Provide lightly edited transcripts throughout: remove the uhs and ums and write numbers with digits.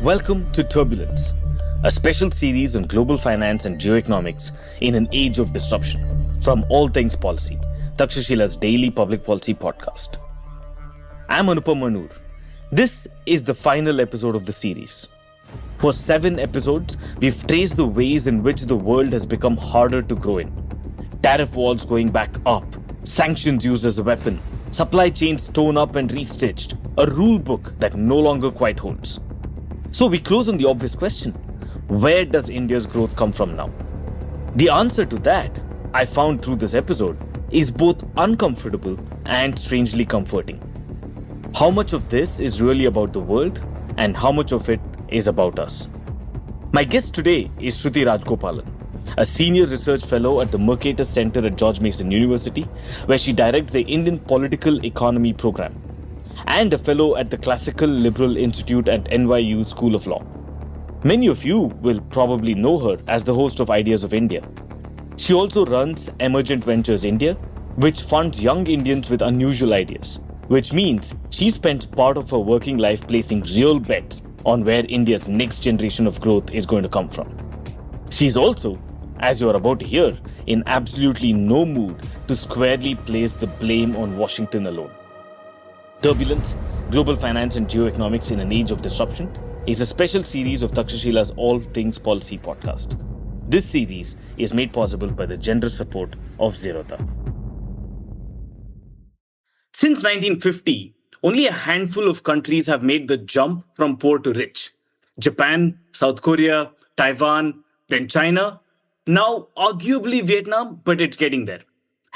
Welcome to Turbulence, a special series on global finance and geoeconomics in an age of disruption. From All Things Policy, Takshashila's daily public policy podcast. I'm Anupam Manur. This is the final episode of the series. For 7 episodes, we've traced the ways in which the world has become harder to grow in. Tariff walls going back up, sanctions used as a weapon, supply chains torn up and restitched, a rule book that no longer quite holds. So we close on the obvious question: where does India's growth come from now? The answer to that, I found through this episode, is both uncomfortable and strangely comforting. How much of this is really about the world and how much of it is about us? My guest today is Shruti Rajagopalan, a senior research fellow at the Mercatus Center at George Mason University, where she directs the Indian Political Economy program, and a fellow at the Classical Liberal Institute at NYU School of Law. Many of you will probably know her as the host of Ideas of India. She also runs Emergent Ventures India, which funds young Indians with unusual ideas, which means she spends part of her working life placing real bets on where India's next generation of growth is going to come from. She's also, as you're about to hear, in absolutely no mood to squarely place the blame on Washington alone. Turbulence, Global Finance and Geoeconomics in an Age of Disruption is a special series of Takshashila's All Things Policy podcast. This series is made possible by the generous support of Zerodha. Since 1950, only a handful of countries have made the jump from poor to rich. Japan, South Korea, Taiwan, then China, now arguably Vietnam, but it's getting there.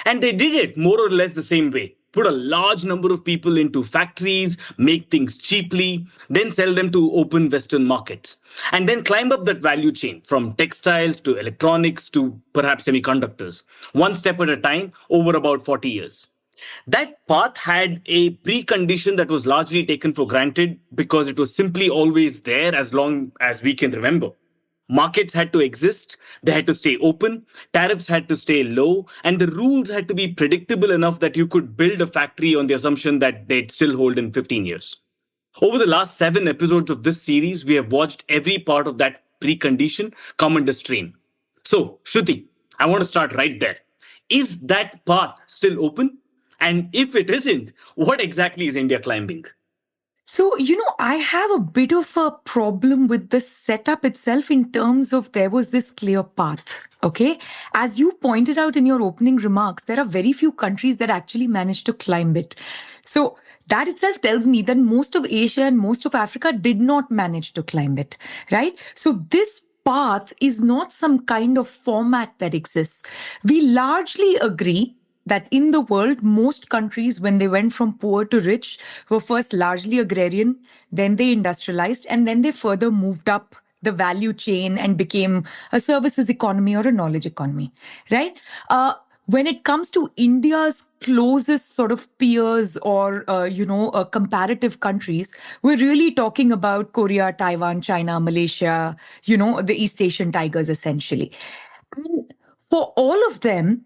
And they did it more or less the same way. Put a large number of people into factories, make things cheaply, then sell them to open Western markets, and then climb up that value chain from textiles to electronics to perhaps semiconductors, one step at a time over about 40 years. That path had a precondition that was largely taken for granted because it was simply always there as long as we can remember. Markets had to exist, they had to stay open, tariffs had to stay low, and the rules had to be predictable enough that you could build a factory on the assumption that they'd still hold in 15 years. Over the last 7 episodes of this series, we have watched every part of that precondition come under strain. So, Shruti, I want to start right there. Is that path still open? And if it isn't, what exactly is India climbing? So, I have a bit of a problem with the setup itself in terms of there was this clear path, okay? As you pointed out in your opening remarks, there are very few countries that actually managed to climb it. So that itself tells me that most of Asia and most of Africa did not manage to climb it, right? So this path is not some kind of format that exists. We largely agree that in the world, most countries, when they went from poor to rich, were first largely agrarian, then they industrialized, and then they further moved up the value chain and became a services economy or a knowledge economy, right? When it comes to India's closest sort of peers or, comparative countries, we're really talking about Korea, Taiwan, China, Malaysia, the East Asian tigers, essentially. And for all of them,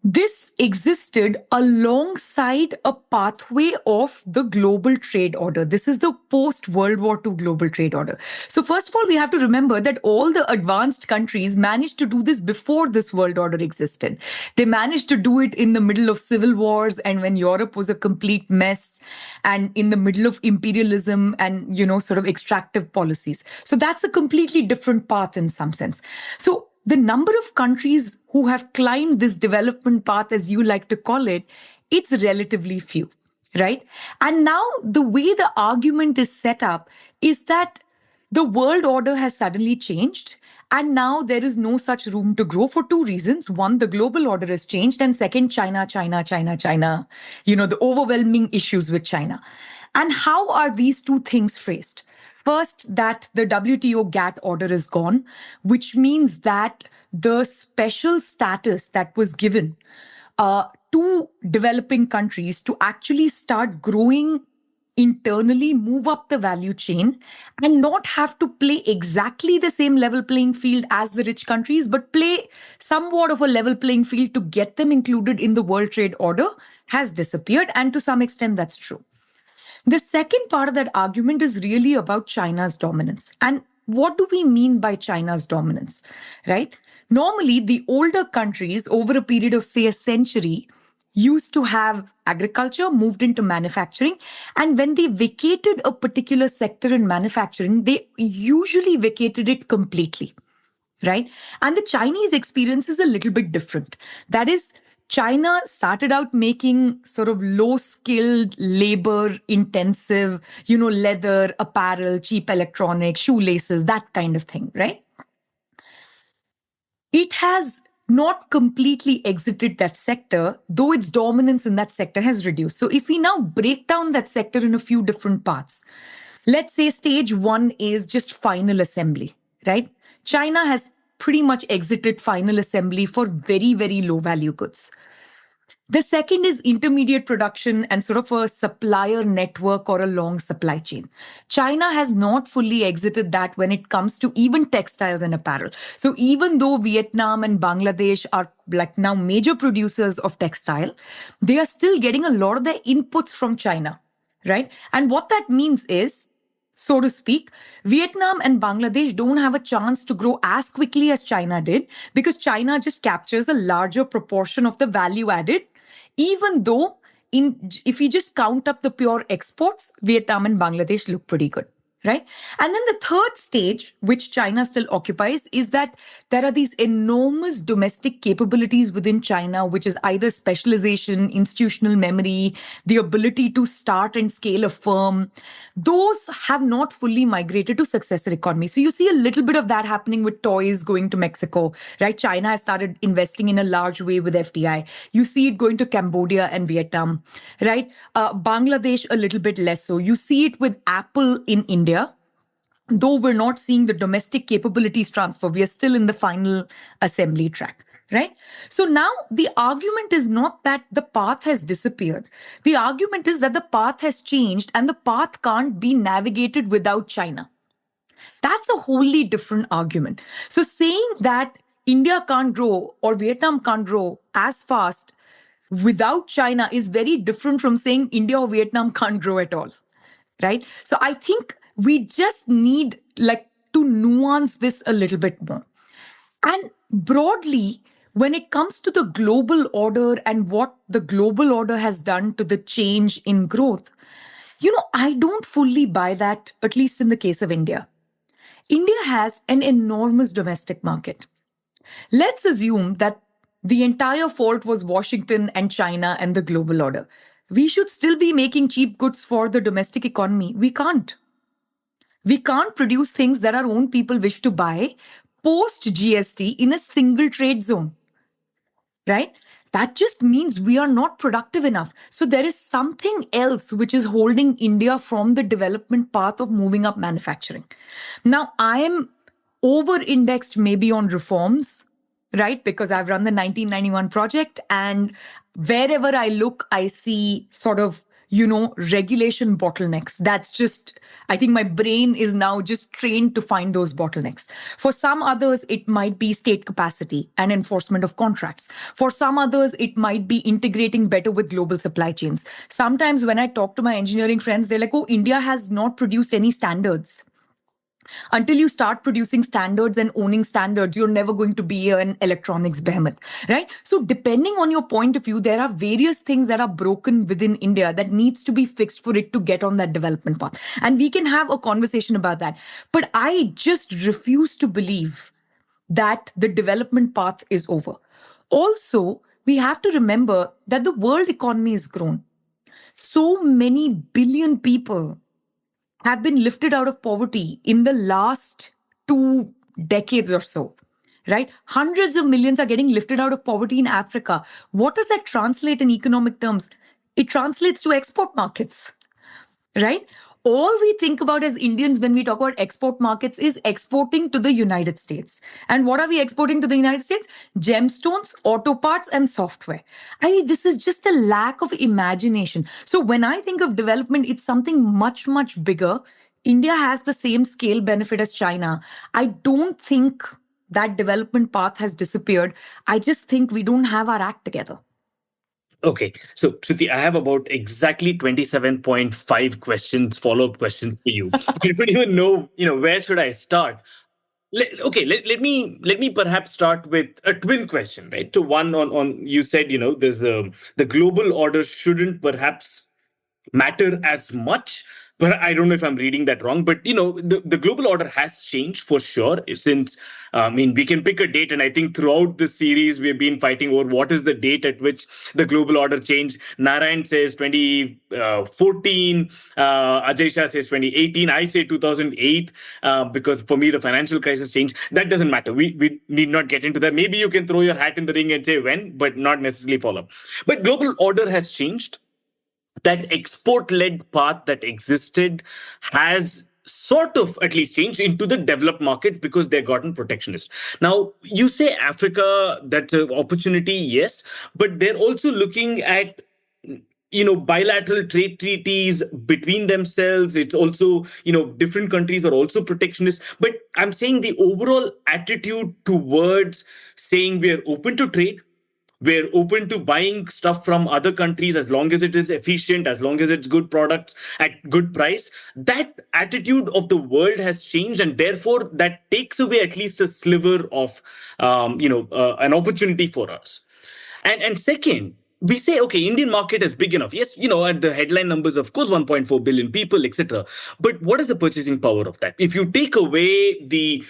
this existed alongside a pathway of the global trade order. This is the post-World War II global trade order. So first of all, we have to remember that all the advanced countries managed to do this before this world order existed. They managed to do it in the middle of civil wars and when Europe was a complete mess and in the middle of imperialism and, sort of extractive policies. So that's a completely different path in some sense. So the number of countries who have climbed this development path, as you like to call it, it's relatively few, right? And now the way the argument is set up is that the world order has suddenly changed. And now there is no such room to grow for 2 reasons. One, the global order has changed. And second, China, the overwhelming issues with China. And how are these 2 things phrased? First, that the WTO GATT order is gone, which means that the special status that was given to developing countries to actually start growing internally, move up the value chain, and not have to play exactly the same level playing field as the rich countries, but play somewhat of a level playing field to get them included in the World Trade Order has disappeared. And to some extent, that's true. The second part of that argument is really about China's dominance. And what do we mean by China's dominance, right? Normally, the older countries, over a period of, say, a century, used to have agriculture, moved into manufacturing. And when they vacated a particular sector in manufacturing, they usually vacated it completely, right? And the Chinese experience is a little bit different. That is, China started out making sort of low skilled, labor intensive, leather, apparel, cheap electronics, shoelaces, that kind of thing, right? It has not completely exited that sector, though its dominance in that sector has reduced. So if we now break down that sector in a few different parts, let's say stage one is just final assembly, right? China has pretty much exited final assembly for very, very low value goods. The second is intermediate production and sort of a supplier network or a long supply chain. China has not fully exited that when it comes to even textiles and apparel. So even though Vietnam and Bangladesh are like now major producers of textile, they are still getting a lot of their inputs from China, right? And what that means is, so to speak, Vietnam and Bangladesh don't have a chance to grow as quickly as China did because China just captures a larger proportion of the value added, even though if you just count up the pure exports, Vietnam and Bangladesh look pretty good. Right. And then the third stage, which China still occupies, is that there are these enormous domestic capabilities within China, which is either specialization, institutional memory, the ability to start and scale a firm. Those have not fully migrated to successor economy. So you see a little bit of that happening with toys going to Mexico, right? China has started investing in a large way with FDI. You see it going to Cambodia and Vietnam, right? Bangladesh, a little bit less so. You see it with Apple in India. Though we're not seeing the domestic capabilities transfer, we are still in the final assembly track, right? So now the argument is not that the path has disappeared. The argument is that the path has changed and the path can't be navigated without China. That's a wholly different argument. So saying that India can't grow or Vietnam can't grow as fast without China is very different from saying India or Vietnam can't grow at all, right? So I think we just need to nuance this a little bit more. And broadly, when it comes to the global order and what the global order has done to the change in growth, I don't fully buy that, at least in the case of India. India has an enormous domestic market. Let's assume that the entire fault was Washington and China and the global order. We should still be making cheap goods for the domestic economy. We can't. We can't produce things that our own people wish to buy post GST in a single trade zone, right? That just means we are not productive enough. So there is something else which is holding India from the development path of moving up manufacturing. Now, I am over-indexed maybe on reforms, right? Because I've run the 1991 project, and wherever I look, I see sort of, regulation bottlenecks. That's just, I think my brain is now just trained to find those bottlenecks. For some others, it might be state capacity and enforcement of contracts. For some others, it might be integrating better with global supply chains. Sometimes when I talk to my engineering friends, they're like, oh, India has not produced any standards. Until you start producing standards and owning standards, you're never going to be an electronics behemoth, right? So depending on your point of view, there are various things that are broken within India that needs to be fixed for it to get on that development path. And we can have a conversation about that. But I just refuse to believe that the development path is over. Also, we have to remember that the world economy has grown. So many billion people have been lifted out of poverty in the last 2 decades or so, right? Hundreds of millions are getting lifted out of poverty in Africa. What does that translate in economic terms? It translates to export markets, right? All we think about as Indians when we talk about export markets is exporting to the United States. And what are we exporting to the United States? Gemstones, auto parts, and software. This is just a lack of imagination. So when I think of development, it's something much, much bigger. India has the same scale benefit as China. I don't think that development path has disappeared. I just think we don't have our act together. Okay, so Shruti, I have about exactly 27.5 questions, follow-up questions for you. I don't even know, where should I start? Let me perhaps start with a twin question, right? So one on you said, there's the global order shouldn't perhaps matter as much, but I don't know if I'm reading that wrong. But the global order has changed for sure since we can pick a date, and I think throughout the series we've been fighting over what is the date at which the global order changed. Narayan says 2014, Ajay Shah says 2018, I say 2008, because for me the financial crisis changed. That doesn't matter. We need not get into that. Maybe you can throw your hat in the ring and say when, but not necessarily follow. But global order has changed. That export-led path that existed has sort of at least changed into the developed market because they've gotten protectionist. Now, you say Africa, that's an opportunity, yes, but they're also looking at bilateral trade treaties between themselves. It's also, different countries are also protectionist. But I'm saying the overall attitude towards saying we are open to trade, we're open to buying stuff from other countries as long as it is efficient, as long as it's good products at good price. That attitude of the world has changed, and therefore that takes away at least a sliver of an opportunity for us. And second, we say, okay, Indian market is big enough. Yes, at the headline numbers, of course, 1.4 billion people, etc. But what is the purchasing power of that? If you take away the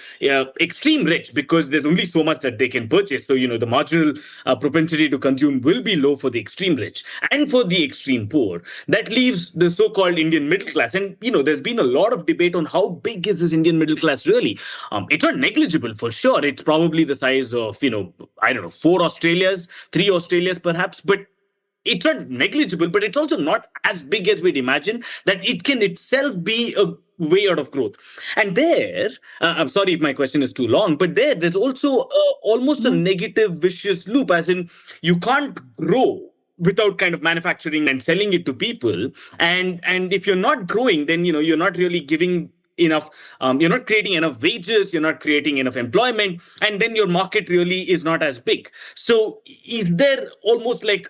extreme rich, because there's only so much that they can purchase, so the marginal propensity to consume will be low for the extreme rich and for the extreme poor. That leaves the so-called Indian middle class. And there's been a lot of debate on how big is this Indian middle class really. It's not negligible for sure. It's probably the size of I don't know, 4 Australias, 3 Australias perhaps, but it's not negligible, but it's also not as big as we'd imagine, that it can itself be a way out of growth. And there, I'm sorry if my question is too long, but there's also almost a negative vicious loop, as in you can't grow without kind of manufacturing and selling it to people. And if you're not growing, then you're not really giving enough, you're not creating enough wages, you're not creating enough employment, and then your market really is not as big. So is there almost like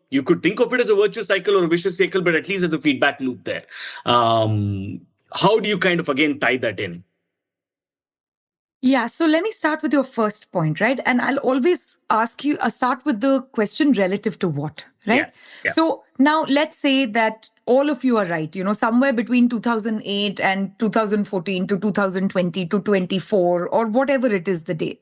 you could think of it as a virtuous cycle or a vicious cycle, but at least there's a feedback loop there. How do you kind of again tie that in? Yeah, so let me start with your first point, right? And I'll always ask you, start with the question relative to what, right? Yeah. So now let's say that all of you are right, somewhere between 2008 and 2014 to 2020 to 24, or whatever it is the date.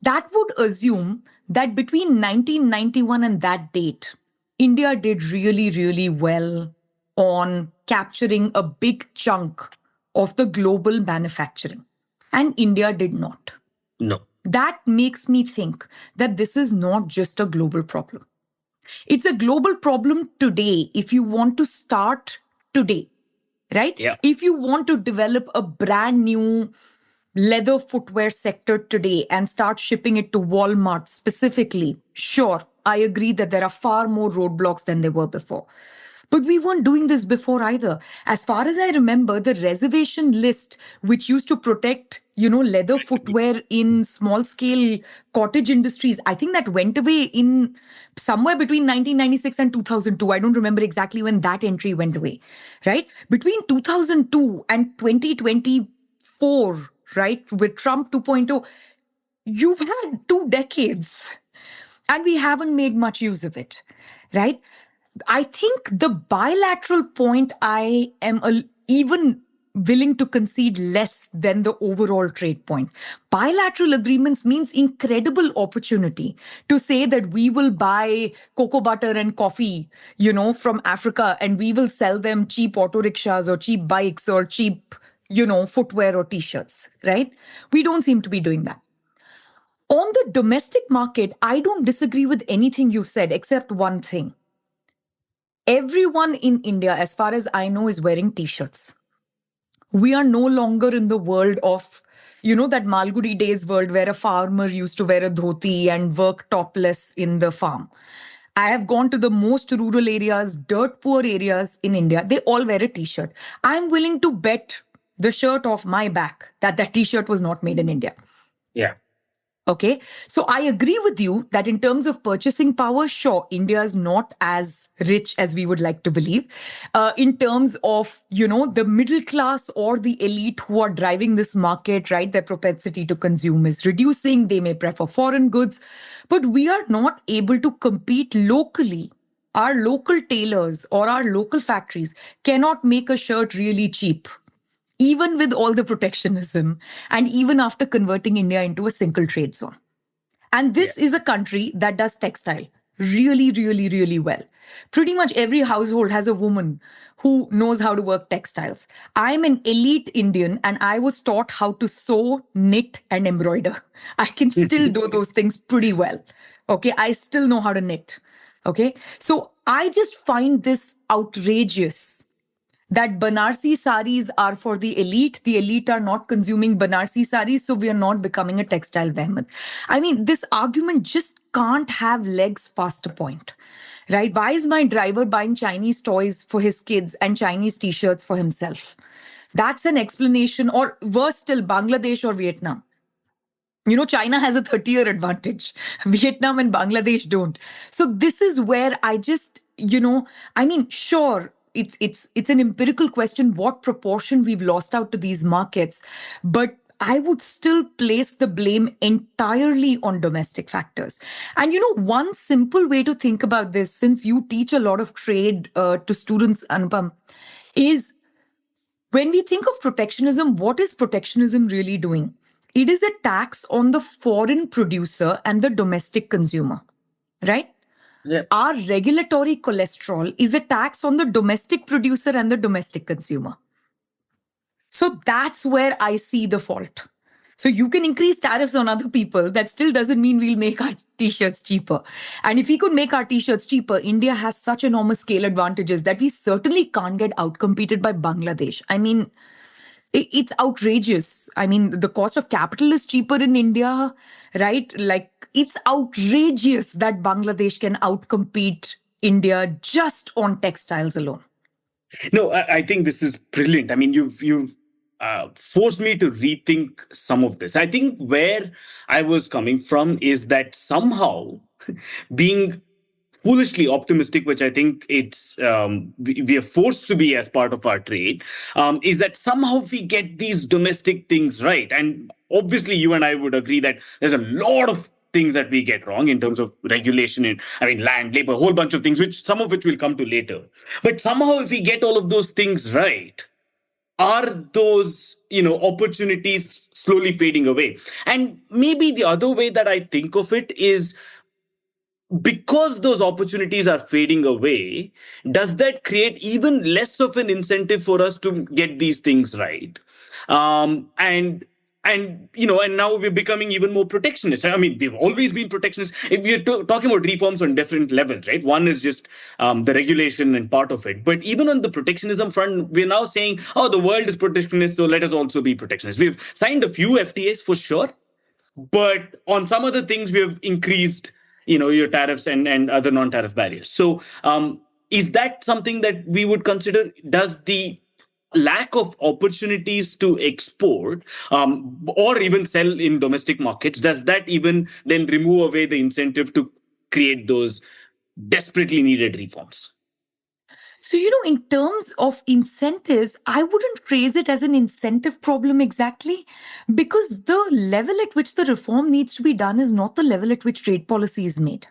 That would assume that between 1991 and that date, India did really, really well on capturing a big chunk of the global manufacturing. And India did not. No. That makes me think that this is not just a global problem. It's a global problem today if you want to start today, right? Yeah. If you want to develop a brand new leather footwear sector today and start shipping it to Walmart specifically, sure, I agree that there are far more roadblocks than there were before. But we weren't doing this before either. As far as I remember, the reservation list, which used to protect, leather footwear in small scale cottage industries, I think that went away in somewhere between 1996 and 2002. I don't remember exactly when that entry went away, right? Between 2002 and 2024, right, with Trump 2.0, you've had 2 decades and we haven't made much use of it, right? I think the bilateral point, I am even willing to concede less than the overall trade point. Bilateral agreements means incredible opportunity to say that we will buy cocoa butter and coffee, from Africa, and we will sell them cheap auto rickshaws or cheap bikes or cheap, footwear or t-shirts, right? We don't seem to be doing that. On the domestic market, I don't disagree with anything you've said, except one thing. Everyone in India, as far as I know, is wearing t-shirts. We are no longer in the world of, that Malgudi days world where a farmer used to wear a dhoti and work topless in the farm. I have gone to the most rural areas, dirt poor areas in India. They all wear a t-shirt. I'm willing to bet the shirt off my back that t-shirt was not made in India. Yeah. Okay, so I agree with you that in terms of purchasing power, sure, India is not as rich as we would like to believe. In terms of, the middle class or the elite who are driving this market, right, their propensity to consume is reducing. They may prefer foreign goods, but we are not able to compete locally. Our local tailors or our local factories cannot make a shirt really cheap, even with all the protectionism and even after converting India into a single trade zone. And Yeah. this is a country that does textile really, really, really well. Pretty much every household has a woman who knows how to work textiles. I'm an elite Indian and I was taught how to sew, knit, and embroider. I can still do those things pretty well. Okay. I still know how to knit. Okay. So I just find this outrageous that Banarsi saris are for the elite. The elite are not consuming Banarsi saris, so we are not becoming a textile behemoth. I mean, this argument just can't have legs past a point, right? Why is my driver buying Chinese toys for his kids and Chinese t-shirts for himself? That's an explanation, or worse still, Bangladesh or Vietnam. China has a 30-year advantage. Vietnam and Bangladesh don't. So this is where I just, I mean, sure, it's an empirical question what proportion we've lost out to these markets, but I would still place the blame entirely on domestic factors. And one simple way to think about this, since you teach a lot of trade to students, Anupam, is when we think of protectionism, what is protectionism really doing? It is a tax on the foreign producer and the domestic consumer, right? Yeah. Our regulatory cholesterol is a tax on the domestic producer and the domestic consumer. So that's where I see the fault. So you can increase tariffs on other people. That still doesn't mean we'll make our t-shirts cheaper. And if we could make our t-shirts cheaper, India has such enormous scale advantages that we certainly can't get outcompeted by Bangladesh. I mean, it's outrageous. I mean, the cost of capital is cheaper in India, right? Like, it's outrageous that Bangladesh can outcompete India just on textiles alone. No, I think this is brilliant. I mean, you've forced me to rethink some of this. I think where I was coming from is that somehow being foolishly optimistic, which I think we are forced to be as part of our trade, is that somehow we get these domestic things right. And obviously, you and I would agree that there's a lot of things that we get wrong in terms of regulation and land, labor, a whole bunch of things, which some of which we'll come to later. But somehow, if we get all of those things right, are those opportunities slowly fading away? And maybe the other way that I think of it is, because those opportunities are fading away, does that create even less of an incentive for us to get these things right? And now we're becoming even more protectionist. I mean, we've always been protectionist. If we're talking about reforms on different levels, right? One is just the regulation and part of it. But even on the protectionism front, we're now saying, oh, the world is protectionist, so let us also be protectionist. We've signed a few FTAs for sure, but on some other things we have increased your tariffs and other non-tariff barriers. So is that something that we would consider? Does the lack of opportunities to export or even sell in domestic markets, does that even then remove away the incentive to create those desperately needed reforms? So, in terms of incentives, I wouldn't phrase it as an incentive problem exactly, because the level at which the reform needs to be done is not the level at which trade policy is made.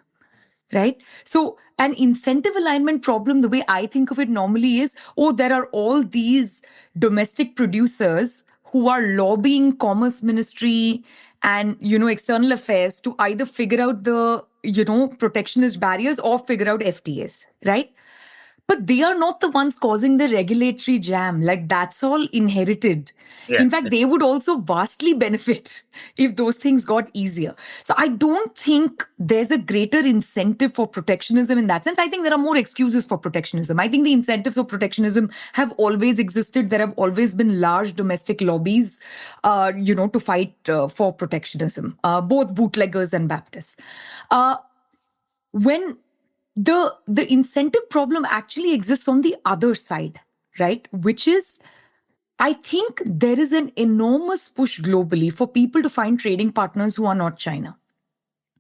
Right? So, an incentive alignment problem, the way I think of it normally is, there are all these domestic producers who are lobbying Commerce Ministry and, external affairs to either figure out the, protectionist barriers or figure out FTAs, right? But they are not the ones causing the regulatory jam. Like, that's all inherited. Yeah. In fact, they would also vastly benefit if those things got easier. So I don't think there's a greater incentive for protectionism in that sense. I think there are more excuses for protectionism. I think the incentives of protectionism have always existed. There have always been large domestic lobbies, to fight for protectionism, both bootleggers and Baptists. When the incentive problem actually exists on the other side, right? Which is, I think there is an enormous push globally for people to find trading partners who are not China.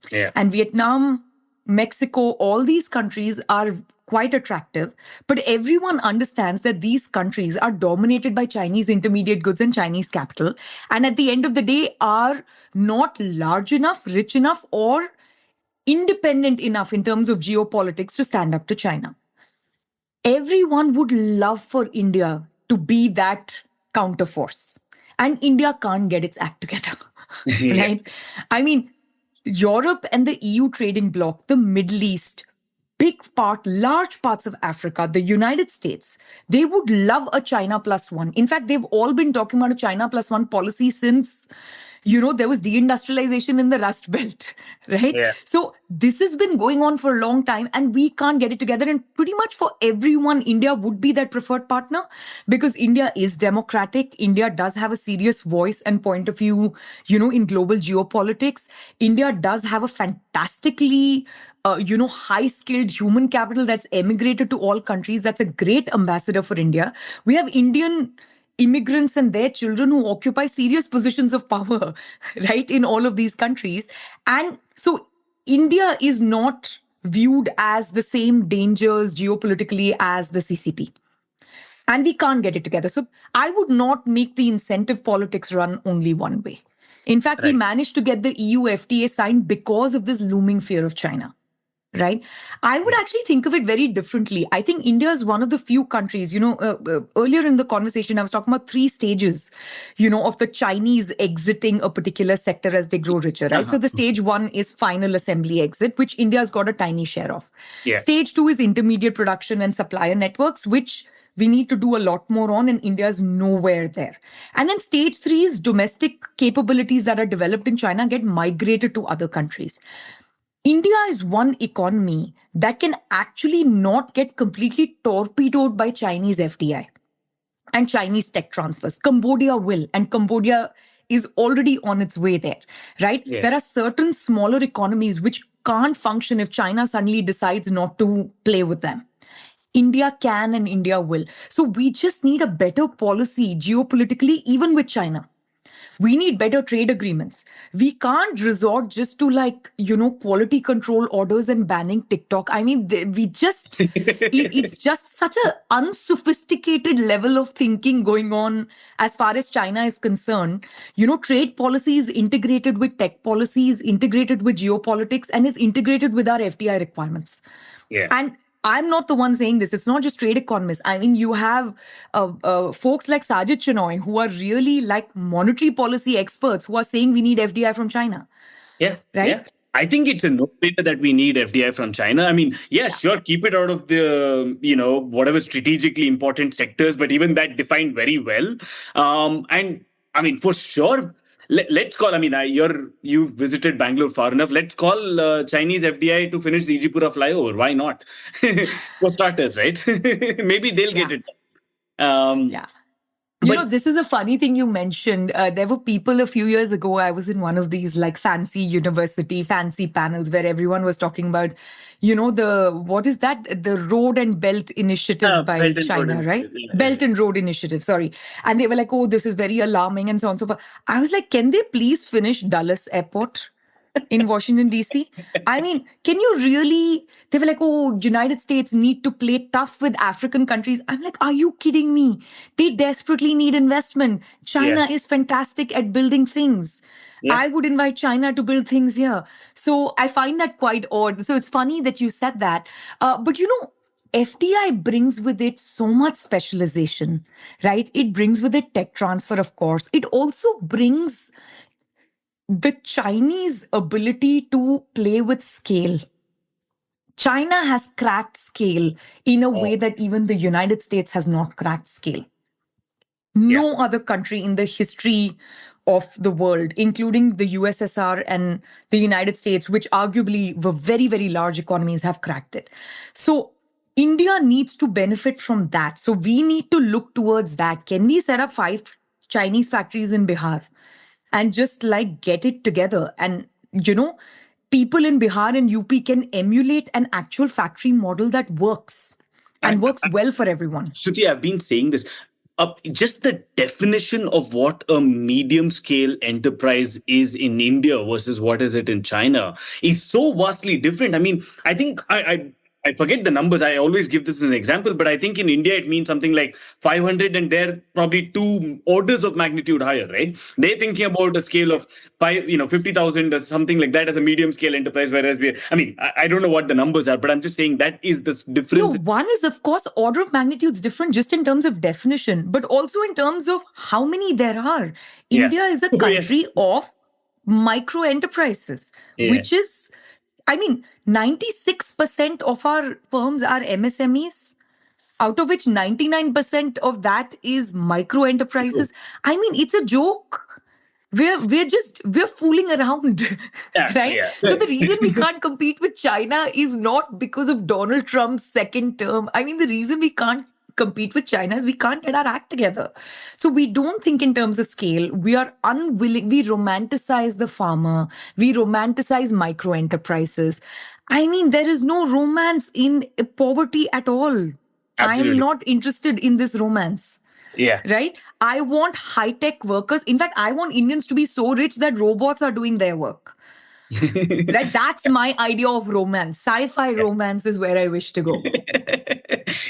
Yeah. And Vietnam, Mexico, all these countries are quite attractive. But everyone understands that these countries are dominated by Chinese intermediate goods and Chinese capital. And at the end of the day, are not large enough, rich enough, or independent enough in terms of geopolitics to stand up to China. Everyone would love for India to be that counterforce. And India can't get its act together, Yeah. right? I mean, Europe and the EU trading bloc, the Middle East, large parts of Africa, the United States, they would love a China plus one. In fact, they've all been talking about a China plus one policy since, there was deindustrialization in the Rust Belt, right? Yeah. So this has been going on for a long time and we can't get it together. And pretty much for everyone, India would be that preferred partner because India is democratic. India does have a serious voice and point of view, in global geopolitics. India does have a fantastically high-skilled human capital that's emigrated to all countries. That's a great ambassador for India. We have Indian immigrants and their children who occupy serious positions of power, right, in all of these countries. And so India is not viewed as the same dangers geopolitically as the CCP. And we can't get it together. So I would not make the incentive politics run only one way. In fact, we managed to get the EU FTA signed because of this looming fear of China. Right. I would actually think of it very differently. I think India is one of the few countries, earlier in the conversation, I was talking about 3 stages, of the Chinese exiting a particular sector as they grow richer, right? So the stage 1 is final assembly exit, which India's got a tiny share of. Yeah. Stage 2 is intermediate production and supplier networks, which we need to do a lot more on, and India's nowhere there. And then stage 3 is domestic capabilities that are developed in China get migrated to other countries. India is one economy that can actually not get completely torpedoed by Chinese FDI and Chinese tech transfers. Cambodia will, and Cambodia is already on its way there, right? Yeah. There are certain smaller economies which can't function if China suddenly decides not to play with them. India can and India will. So we just need a better policy geopolitically, even with China. We need better trade agreements. We can't resort just to quality control orders and banning TikTok. I mean, it's just such an unsophisticated level of thinking going on as far as China is concerned. Trade policy is integrated with tech policies, integrated with geopolitics, and is integrated with our FDI requirements. Yeah. And I'm not the one saying this. It's not just trade economists. I mean, you have folks like Sajid Chinoy who are really like monetary policy experts who are saying we need FDI from China. Yeah. Right? Yeah. I think it's a no-brainer that we need FDI from China. I mean, sure, keep it out of the, whatever strategically important sectors, but even that defined very well. And I mean, for sure, let's call, you've visited Bangalore far enough. Let's call Chinese FDI to finish the Ijipura flyover. Why not? For starters, right? Maybe they'll get it. This is a funny thing you mentioned. There were people a few years ago, I was in one of these fancy panels where everyone was talking about, what is that? The Road and Belt Initiative by China, right? Yeah. Belt and Road Initiative, sorry. And they were like, oh, this is very alarming and so on and so forth. I was like, can they please finish Dulles Airport in Washington, D.C.? I mean, can you really? They were like, oh, United States need to play tough with African countries. I'm like, are you kidding me? They desperately need investment. China is fantastic at building things. Yeah. I would invite China to build things here. So I find that quite odd. So it's funny that you said that. But FDI brings with it so much specialization, right? It brings with it tech transfer, of course. It also brings the Chinese ability to play with scale. China has cracked scale in a way that even the United States has not cracked scale. No other country in the history of the world, including the USSR and the United States, which arguably were very, very large economies, have cracked it. So India needs to benefit from that. So we need to look towards that. Can we set up 5 Chinese factories in Bihar and just get it together? And, people in Bihar and UP can emulate an actual factory model that works and works well for everyone. Shruti, I've been saying this. just the definition of what a medium scale enterprise is in India versus what is it in China is so vastly different. I mean, I think I forget the numbers. I always give this as an example, but I think in India it means something like 500, and they're probably 2 orders of magnitude higher, right? They're thinking about a scale of 50,000 or something like that as a medium scale enterprise, whereas I don't know what the numbers are, but I'm just saying that is the No, difference. one is, of course, order of magnitude is different just in terms of definition, but also in terms of how many there are. Yeah. India is a country of micro enterprises, which is, 96% of our firms are MSMEs, out of which 99% of that is micro enterprises. I mean, it's a joke. We're fooling around, right? Yeah. So the reason we can't compete with China is not because of Donald Trump's second term. I mean, the reason we can't compete with China is we can't get our act together. So we don't think in terms of scale. We are unwilling. We romanticize the farmer. We romanticize micro enterprises. I mean, there is no romance in poverty at all. I am not interested in this romance. Yeah. Right? I want high-tech workers. In fact, I want Indians to be so rich that robots are doing their work. Right? That's my idea of romance. Sci-fi romance is where I wish to go.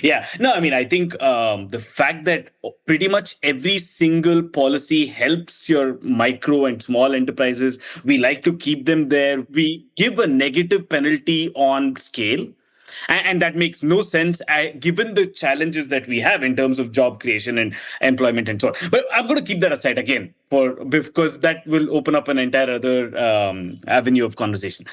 Yeah. No, I mean, I think the fact that pretty much every single policy helps your micro and small enterprises, we like to keep them there. We give a negative penalty on scale. And that makes no sense given the challenges that we have in terms of job creation and employment and so on. But I'm going to keep that aside again because that will open up an entire other avenue of conversation.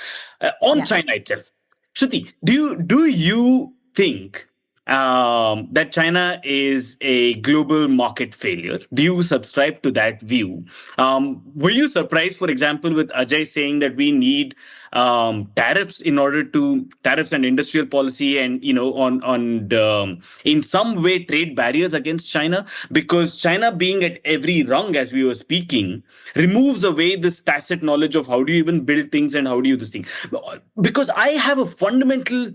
On China itself, Shruti, do you think that China is a global market failure? Do you subscribe to that view? Were you surprised, for example, with Ajay saying that we need tariffs and industrial policy and in some way trade barriers against China, because China being at every rung, as we were speaking, removes away this tacit knowledge of how do you even build things and how do you do this thing? Because I have a fundamental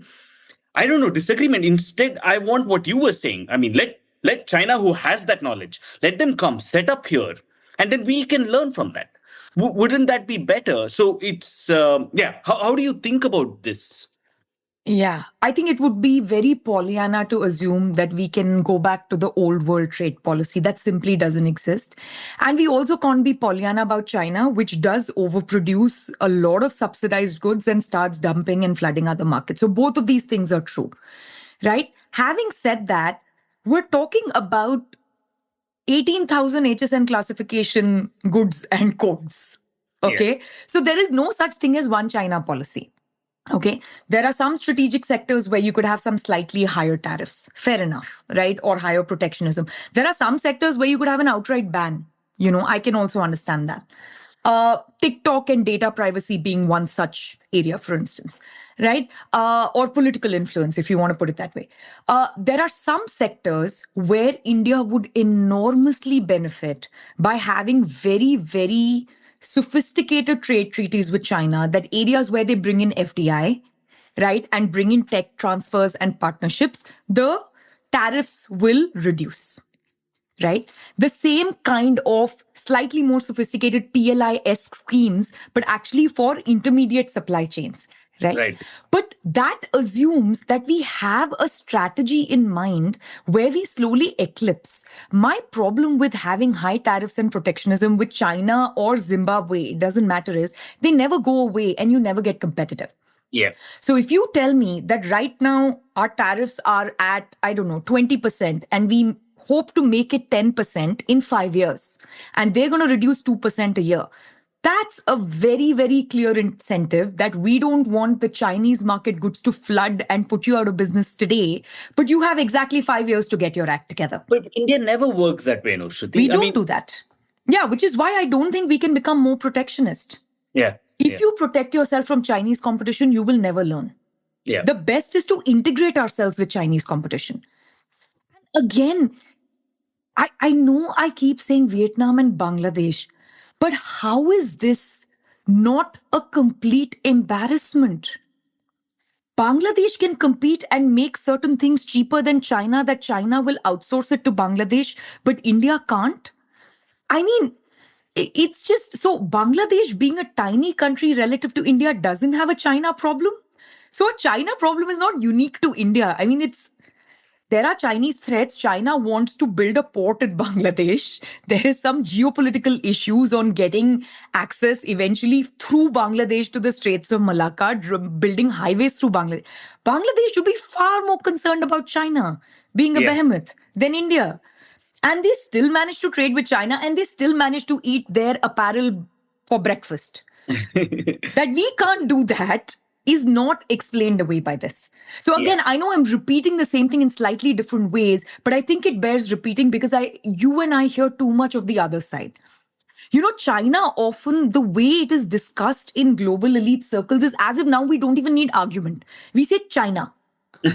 disagreement. Instead, I want what you were saying. I mean, let China, who has that knowledge, let them come, set up here, and then we can learn from that. Wouldn't that be better? So it's, how do you think about this? Yeah, I think it would be very Pollyanna to assume that we can go back to the old world trade policy. That simply doesn't exist. And we also can't be Pollyanna about China, which does overproduce a lot of subsidized goods and starts dumping and flooding other markets. So both of these things are true, right? Having said that, we're talking about 18,000 HSN classification goods and codes. Okay. Yeah. So there is no such thing as one China policy. Okay. There are some strategic sectors where you could have some slightly higher tariffs. Fair enough, right? Or higher protectionism. There are some sectors where you could have an outright ban. I can also understand that. TikTok and data privacy being one such area, for instance, right? Or political influence, if you want to put it that way. There are some sectors where India would enormously benefit by having very, very sophisticated trade treaties with China, that areas where they bring in FDI, right, and bring in tech transfers and partnerships, the tariffs will reduce. Right? The same kind of slightly more sophisticated PLI-esque schemes, but actually for intermediate supply chains. Right? But that assumes that we have a strategy in mind where we slowly eclipse. My problem with having high tariffs and protectionism with China or Zimbabwe, it doesn't matter, is they never go away and you never get competitive. Yeah. So if you tell me that right now our tariffs are at, 20%, and we hope to make it 10% in 5 years, and they're going to reduce 2% a year, that's a very, very clear incentive that we don't want the Chinese market goods to flood and put you out of business today, but you have exactly 5 years to get your act together. But India never works that way, no, Shruti. We don't do that. Yeah, which is why I don't think we can become more protectionist. Yeah. If you protect yourself from Chinese competition, you will never learn. Yeah. The best is to integrate ourselves with Chinese competition. Again, I know I keep saying Vietnam and Bangladesh, but how is this not a complete embarrassment? Bangladesh can compete and make certain things cheaper than China, that China will outsource it to Bangladesh, but India can't. I mean, it's just so Bangladesh being a tiny country relative to India doesn't have a China problem. So a China problem is not unique to India. I mean, there are Chinese threats. China wants to build a port in Bangladesh. There is some geopolitical issues on getting access eventually through Bangladesh to the Straits of Malacca, building highways through Bangladesh. Bangladesh should be far more concerned about China being a behemoth than India. And they still manage to trade with China, and they still manage to eat their apparel for breakfast. That we can't do that is not explained away by this. So again, I know I'm repeating the same thing in slightly different ways, but I think it bears repeating because you and I hear too much of the other side. You know, China often, the way it is discussed in global elite circles is as if now we don't even need argument. We say China,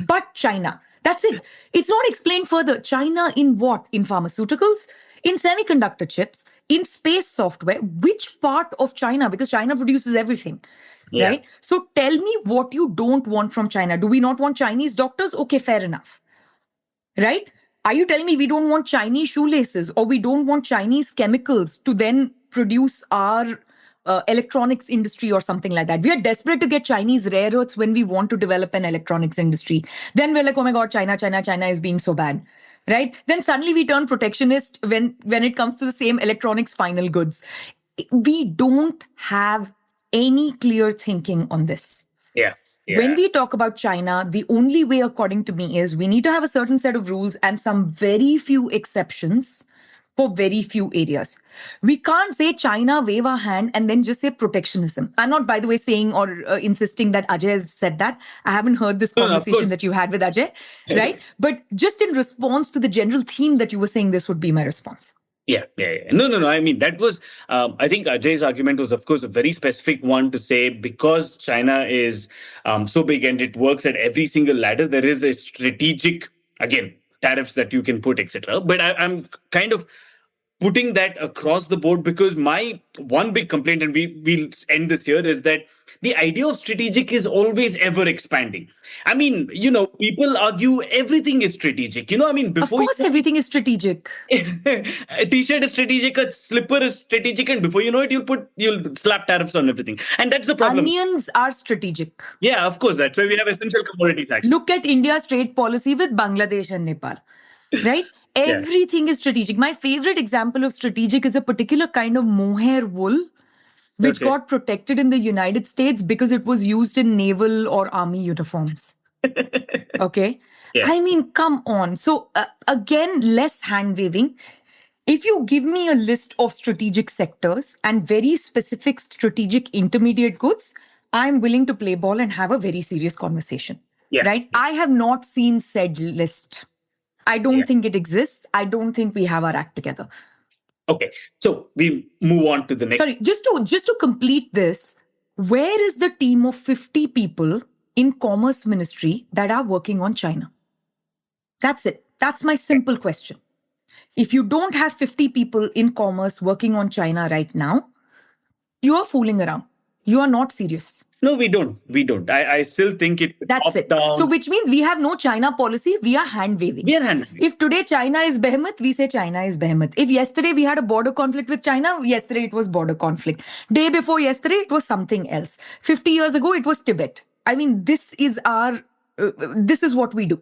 but China. That's it. It's not explained further. China in what? In pharmaceuticals, in semiconductor chips, in space software. Which part of China? Because China produces everything. Right? So tell me what you don't want from China. Do we not want Chinese doctors? Okay, fair enough. Right? Are you telling me we don't want Chinese shoelaces or we don't want Chinese chemicals to then produce our electronics industry or something like that? We are desperate to get Chinese rare earths when we want to develop an electronics industry. Then we're like, oh my God, China is being so bad. Right? Then suddenly we turn protectionist when it comes to the same electronics final goods. We don't have any clear thinking on this. When we talk about China, the only way, according to me, is we need to have a certain set of rules and some very few exceptions for very few areas. We can't say China, wave our hand, and then just say protectionism. I'm not, by the way, saying or insisting that Ajay has said that. I haven't heard this conversation that you had with Ajay, right? But just in response to the general theme that you were saying, this would be my response. Yeah. No. I mean, that was, I think Ajay's argument was, of course, a very specific one to say because China is so big and it works at every single ladder, there is a strategic, again, tariffs that you can put, etc. But I'm kind of putting that across the board because my one big complaint, and we'll end this here, is that the idea of strategic is always ever expanding. I mean, people argue everything is strategic. I mean, before... Of course, everything is strategic. A t-shirt is strategic, a slipper is strategic, and before you know it, you'll slap tariffs on everything. And that's the problem. Onions are strategic. Yeah, of course. That's why we have Essential Commodities Act. Look at India's trade policy with Bangladesh and Nepal. Right? Everything is strategic. My favorite example of strategic is a particular kind of mohair wool, which got protected in the United States because it was used in naval or army uniforms. Okay? I mean, come on. So again, less hand-waving. If you give me a list of strategic sectors and very specific strategic intermediate goods, I'm willing to play ball and have a very serious conversation. Right? I have not seen said list. I don't think it exists. I don't think we have our act together. Okay, so we move on to the next. Sorry, just to complete this, where is the team of 50 people in Commerce Ministry that are working on China? That's it. That's my simple question. If you don't have 50 people in commerce working on China right now, you are fooling around. You are not serious. No, we don't. I still think it. That's it. Down. So which means we have no China policy. We are hand-waving. If today China is behemoth, we say China is behemoth. If yesterday we had a border conflict with China, yesterday it was border conflict. Day before yesterday, it was something else. 50 years ago, it was Tibet. I mean, this is what we do.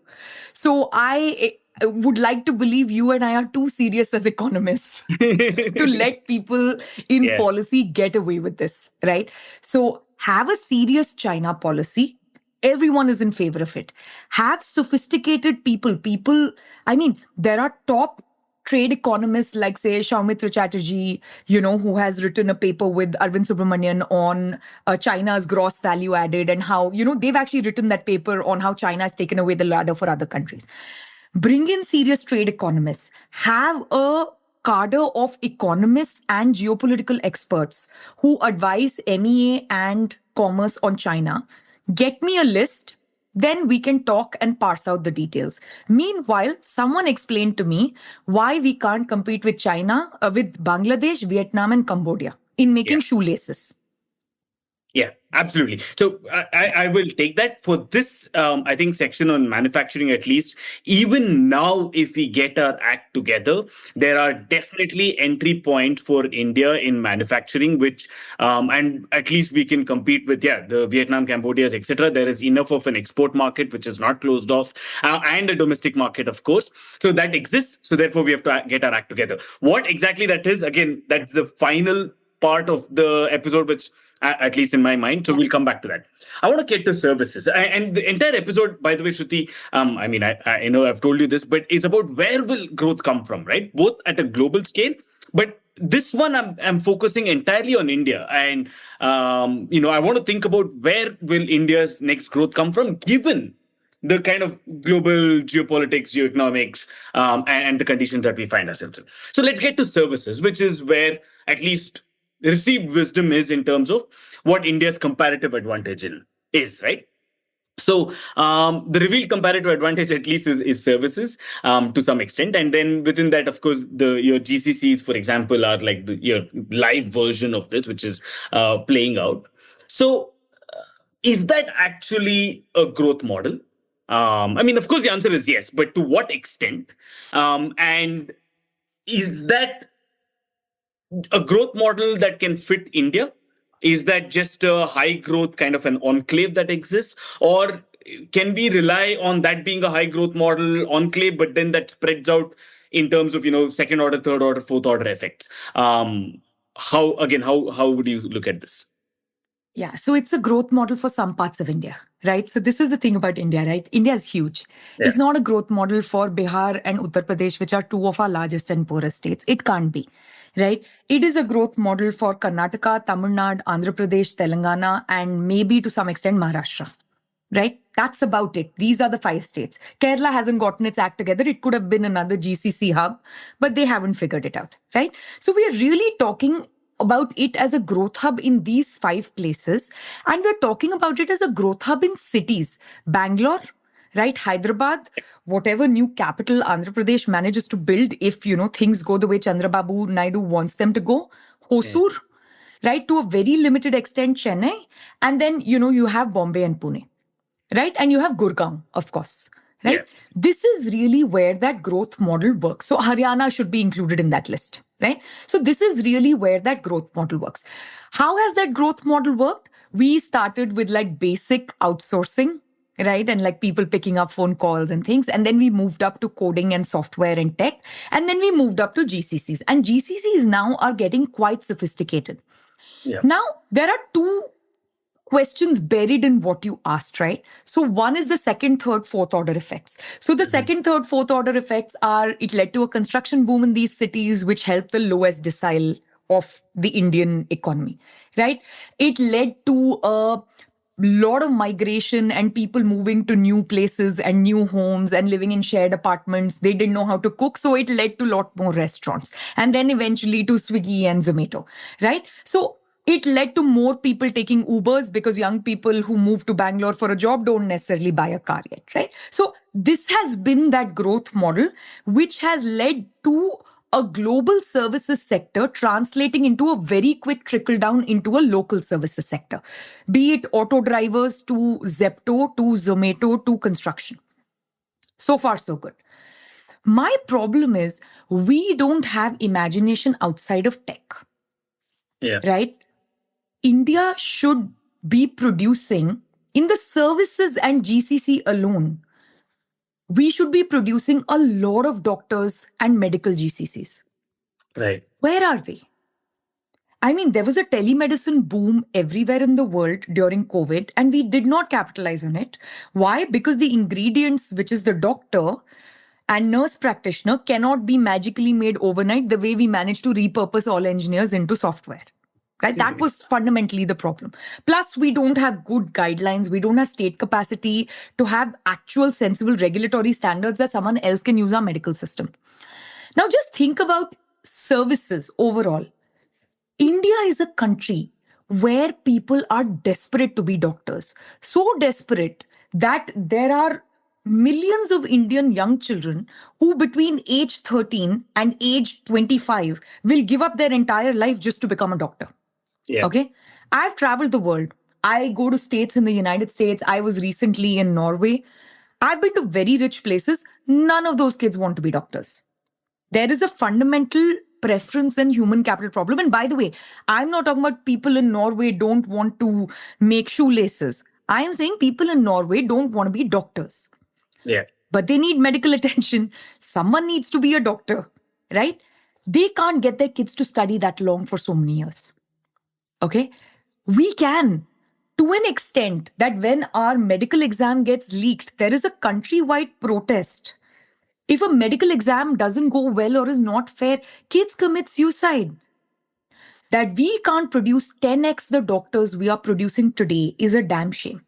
So I would like to believe you and I are too serious as economists to let people in policy get away with this, right? So have a serious China policy. Everyone is in favor of it. Have sophisticated people, I mean, there are top trade economists like, say, Soumitra Chatterjee, who has written a paper with Arvind Subramanian on China's gross value added and how, they've actually written that paper on how China has taken away the ladder for other countries. Bring in serious trade economists. Have a cadre of economists and geopolitical experts who advise MEA and commerce on China. Get me a list, then we can talk and parse out the details. Meanwhile, someone explained to me why we can't compete with China, with Bangladesh, Vietnam, and Cambodia in making shoelaces. Yeah, absolutely. So I will take that for this, I think, section on manufacturing at least. Even now, if we get our act together, there are definitely entry points for India in manufacturing, which, and at least we can compete with, the Vietnam, Cambodia's, etc. There is enough of an export market, which is not closed off, and a domestic market, of course. So that exists. So therefore, we have to get our act together. What exactly that is, again, that's the final part of the episode, which at least in my mind. So we'll come back to that. I want to get to services. And the entire episode, by the way, Shruti, I mean, I know I've told you this, but it's about where will growth come from, right? Both at a global scale, but this one I'm focusing entirely on India. And, I want to think about where will India's next growth come from, given the kind of global geopolitics, geoeconomics, and the conditions that we find ourselves in. So let's get to services, which is where at least received wisdom is in terms of what India's comparative advantage is, right? So the revealed comparative advantage, at least, is services to some extent, and then within that, of course, your GCCs, for example, are like your live version of this, which is playing out. So, is that actually a growth model? I mean, of course, the answer is yes, but to what extent? And is that a growth model that can fit India? Is that just a high growth kind of an enclave that exists? Or can we rely on that being a high growth model enclave, but then that spreads out in terms of, second order, third order, fourth order effects? How would you look at this? Yeah, so it's a growth model for some parts of India, right? So this is the thing about India, right? India is huge. Yeah. It's not a growth model for Bihar and Uttar Pradesh, which are two of our largest and poorest states. It can't be, right? It is a growth model for Karnataka, Tamil Nadu, Andhra Pradesh, Telangana, and maybe to some extent Maharashtra, right? That's about it. These are the 5 states. Kerala hasn't gotten its act together. It could have been another GCC hub, but they haven't figured it out, right? So we are really talking about it as a growth hub in these 5 places. And we're talking about it as a growth hub in cities. Bangalore, right? Hyderabad, whatever new capital Andhra Pradesh manages to build, if, things go the way Chandrababu Naidu wants them to go. Hosur, right? To a very limited extent, Chennai. And then, you have Bombay and Pune, right? And you have Gurgaon, of course. Right? Yeah. This is really where that growth model works. So Haryana should be included in that list, right? So this is really where that growth model works. How has that growth model worked? We started with like basic outsourcing, right? And like people picking up phone calls and things. And then we moved up to coding and software and tech. And then we moved up to GCCs. And GCCs now are getting quite sophisticated. Yeah. Now, there are 2 questions buried in what you asked, right? So one is the second, third, fourth order effects. So the second, third, fourth order effects are, it led to a construction boom in these cities, which helped the lowest decile of the Indian economy, right? It led to a lot of migration and people moving to new places and new homes and living in shared apartments. They didn't know how to cook. So it led to a lot more restaurants and then eventually to Swiggy and Zomato, right? So it led to more people taking Ubers because young people who move to Bangalore for a job don't necessarily buy a car yet, right? So this has been that growth model, which has led to a global services sector translating into a very quick trickle down into a local services sector, be it auto drivers to Zepto to Zomato to construction. So far, so good. My problem is we don't have imagination outside of tech. Yeah. Right? India should be producing in the services and GCC alone. We should be producing a lot of doctors and medical GCCs. Right. Where are they? I mean, there was a telemedicine boom everywhere in the world during COVID, and we did not capitalize on it. Why? Because the ingredients, which is the doctor and nurse practitioner, cannot be magically made overnight the way we managed to repurpose all engineers into software. Right? That was fundamentally the problem. Plus, we don't have good guidelines. We don't have state capacity to have actual sensible regulatory standards that someone else can use our medical system. Now, just think about services overall. India is a country where people are desperate to be doctors. So desperate that there are millions of Indian young children who between age 13 and age 25 will give up their entire life just to become a doctor. Yeah. Okay. I've traveled the world. I go to states in the United States. I was recently in Norway. I've been to very rich places. None of those kids want to be doctors. There is a fundamental preference and human capital problem. And by the way, I'm not talking about people in Norway don't want to make shoelaces. I am saying people in Norway don't want to be doctors. Yeah. But they need medical attention. Someone needs to be a doctor, right? They can't get their kids to study that long for so many years. Okay? We can, to an extent that when our medical exam gets leaked, there is a countrywide protest. If a medical exam doesn't go well or is not fair, kids commit suicide. That we can't produce 10x the doctors we are producing today is a damn shame.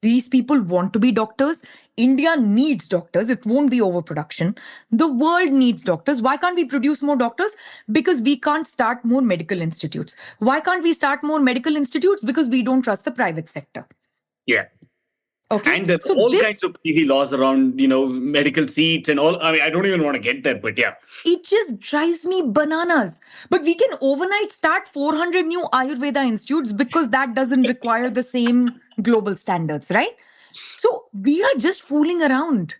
These people want to be doctors. India needs doctors. It won't be overproduction. The world needs doctors. Why can't we produce more doctors? Because we can't start more medical institutes. Why can't we start more medical institutes? Because we don't trust the private sector. Yeah. Okay. And there's all kinds of crazy laws around, medical seats and all. I mean, I don't even want to get there, but yeah. It just drives me bananas. But we can overnight start 400 new Ayurveda institutes because that doesn't require the same global standards, right? So we are just fooling around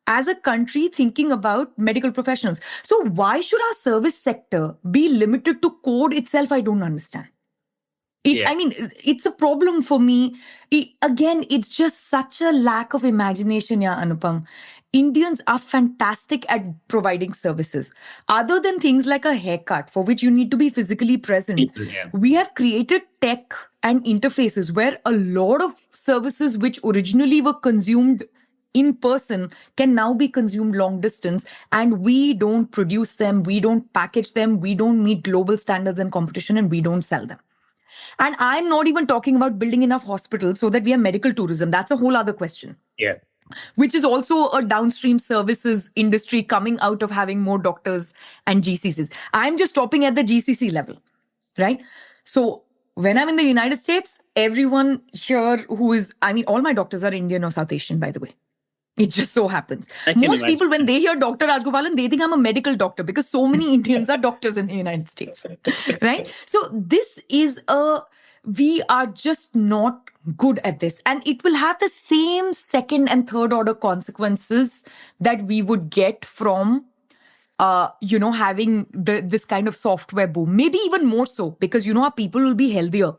as a country thinking about medical professionals. So why should our service sector be limited to code itself? I don't understand. I mean, it's a problem for me. Again, it's just such a lack of imagination, yeah, Anupam. Indians are fantastic at providing services. Other than things like a haircut, for which you need to be physically present, we have created tech and interfaces where a lot of services which originally were consumed in person can now be consumed long distance, and we don't produce them, we don't package them, we don't meet global standards and competition, and we don't sell them. And I'm not even talking about building enough hospitals so that we have medical tourism. That's a whole other question. Yeah. Which is also a downstream services industry coming out of having more doctors and GCCs. I'm just stopping at the GCC level, right? So when I'm in the United States, everyone here all my doctors are Indian or South Asian, by the way. It just so happens. Most people, when they hear Dr. Rajagopalan, they think I'm a medical doctor because so many Indians are doctors in the United States, right? So we are just not good at this. And it will have the same second and third order consequences that we would get from having this kind of software boom, maybe even more so because, our people will be healthier.